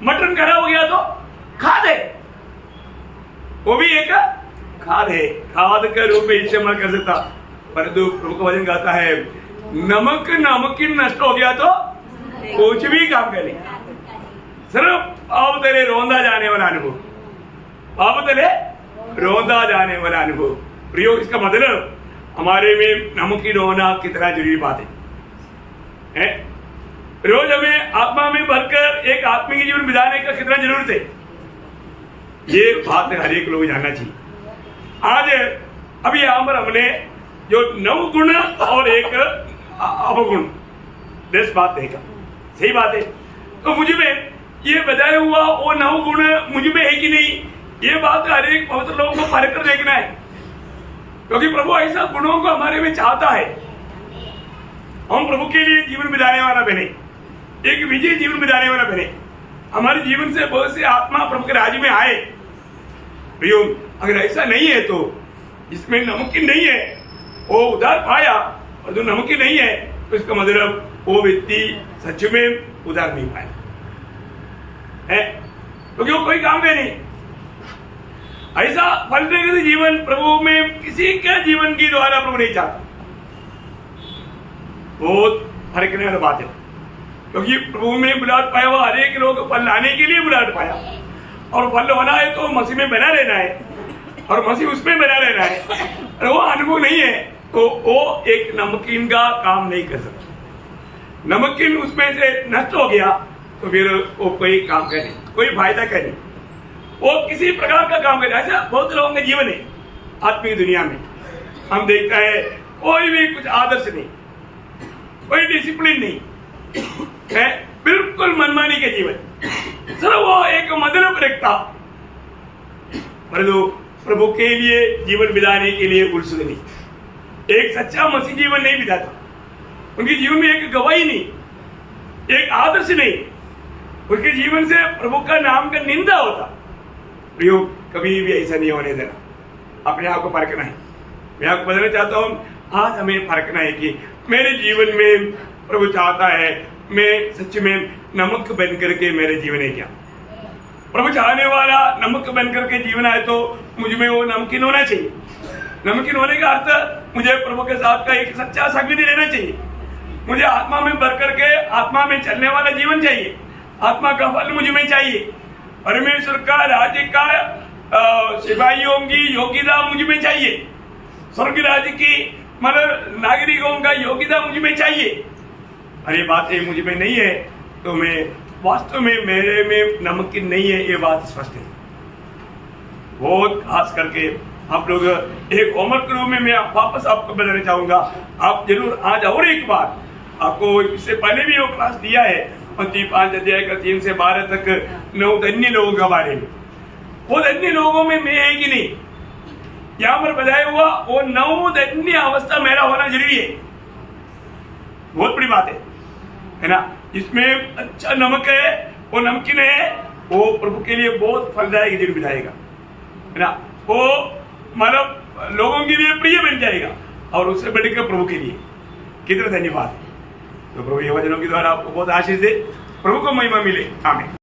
मटन खराब हो गया तो खा दे, वो भी एक खाद है, खाद के रूप में इस्तेमाल कर सकता। परंतु प्रभु का वचन कहता है नमकीन नष्ट हो गया तो कुछ भी काम करे, सिर्फ आप तेरे रोंदा जाने वाला अनुभव, आप तेरे रोंदा जाने वाला अनुभव। प्रियो, इसका मतलब हमारे में नमकीन होना कितना जरूरी बात है। रोज हमें आत्मा में भरकर एक आत्मिक जीवन बिताने का कितना जरूरत है, ये बात हर एक लोग जानना चाहिए। आज अभी यहाँ पर हमने जो 9 गुण और एक अवगुण 10 बात देखा, सही बात है। तो मुझ में ये बताया हुआ वो 9 गुण मुझ में है कि नहीं, ये बात हर एक पवित्र लोगों को परख कर देखना है, क्योंकि प्रभु ऐसा गुणों को हमारे में चाहता है। हम प्रभु के लिए जीवन बिताने वाला बने, एक विजय जीवन बिताने वाला बने, हमारे जीवन से बहुत से आत्मा प्रभु के राज्य में आए। प्रियो, अगर ऐसा नहीं है तो जिसमें नमकीन नहीं है वो उधार पाया, और जो नमकीन नहीं है तो इसका मतलब वो व्यक्ति सच में उधार नहीं पाया है, क्योंकि वो कोई काम का नहीं। ऐसा फलते जीवन प्रभु में किसी के जीवन के द्वारा प्रभु नहीं चाहता। बहुत फर्क वाली बात है, क्योंकि प्रभु में बुलाहट पाया हुआ हर एक लोग फल लाने के लिए बुलाहट पाया, और फल होना है तो मसीह में बना रहना है, और मसीह उसमें बना रहना है। और वो अनुभव नहीं है तो वो एक नमकीन का काम नहीं कर सकता। नमकीन उसमें से नष्ट हो गया तो फिर वो कोई काम करे, कोई फायदा करे, वो किसी प्रकार का काम करे। ऐसा बहुत लोगों का जीवन है आत्मिक दुनिया में, हम देखते हैं कोई भी कुछ आदर्श नहीं, कोई डिसिप्लिन नहीं है, बिल्कुल मनमानी के जीवन। सर वो एक मतलब रखता, परंतु प्रभु के लिए जीवन बिताने के लिए उत्सुक नहीं, एक सच्चा मसीह जीवन नहीं बिताता। उनके जीवन में एक गवाही नहीं, एक आदर्श नहीं, उनके जीवन से प्रभु का नाम का निंदा होता। प्रियो, कभी भी ऐसा नहीं होने देना। अपने आप को परखना है। मैं आपको बताना चाहता हूँ, आज हमें परखना है कि मेरे जीवन में प्रभु चाहता है मैं सच में नमक बन करके मेरे जीवन है क्या। प्रभु चाहने वाला नमक बन करके जीवन आए तो मुझ में वो नमकीन होना चाहिए। नमकीन होने का अर्थ मुझे प्रभु के साथ का एक सच्चा संगति लेना चाहिए। मुझे आत्मा में भर करके आत्मा में चलने वाला जीवन चाहिए। आत्मा का फल मुझ में चाहिए। परमेश्वर का राज्य का सिपाहियों की योग्यता मुझ में चाहिए। स्वर्ग राज्य की मतलब नागरिकों का योग्यता मुझ में चाहिए। अरे बातें मुझ में नहीं है तो मैं वास्तव में मेरे में नमकीन नहीं है, ये बात स्पष्ट है। बहुत खास करके आप लोग एक होमवर्क के रूप में मैं वापस आपको बताना चाहूंगा, आप जरूर आज और एक बार, आपको इससे पहले भी वो क्लास दिया है मत्ती 5 अध्याय का 3 से 12 तक 9 धन्य लोगों के बारे में। वो धन्य लोगों में मैं है कि नहीं, यहाँ पर बताया हुआ वो 9 धन्य अवस्था मेरा होना जरूरी है। बहुत बड़ी बात है ना। इसमें अच्छा नमक है, वो नमकीन है, वो प्रभु के लिए बहुत फलदायक जीवन बिताएगा, है ना। वो मतलब लोगों के लिए प्रिय बन जाएगा और उससे बढ़कर प्रभु के लिए। कितना धन्यवाद। तो प्रभु ये वचनों के द्वारा आपको बहुत आशीष दे। प्रभु को महिमा मिले। आमीन।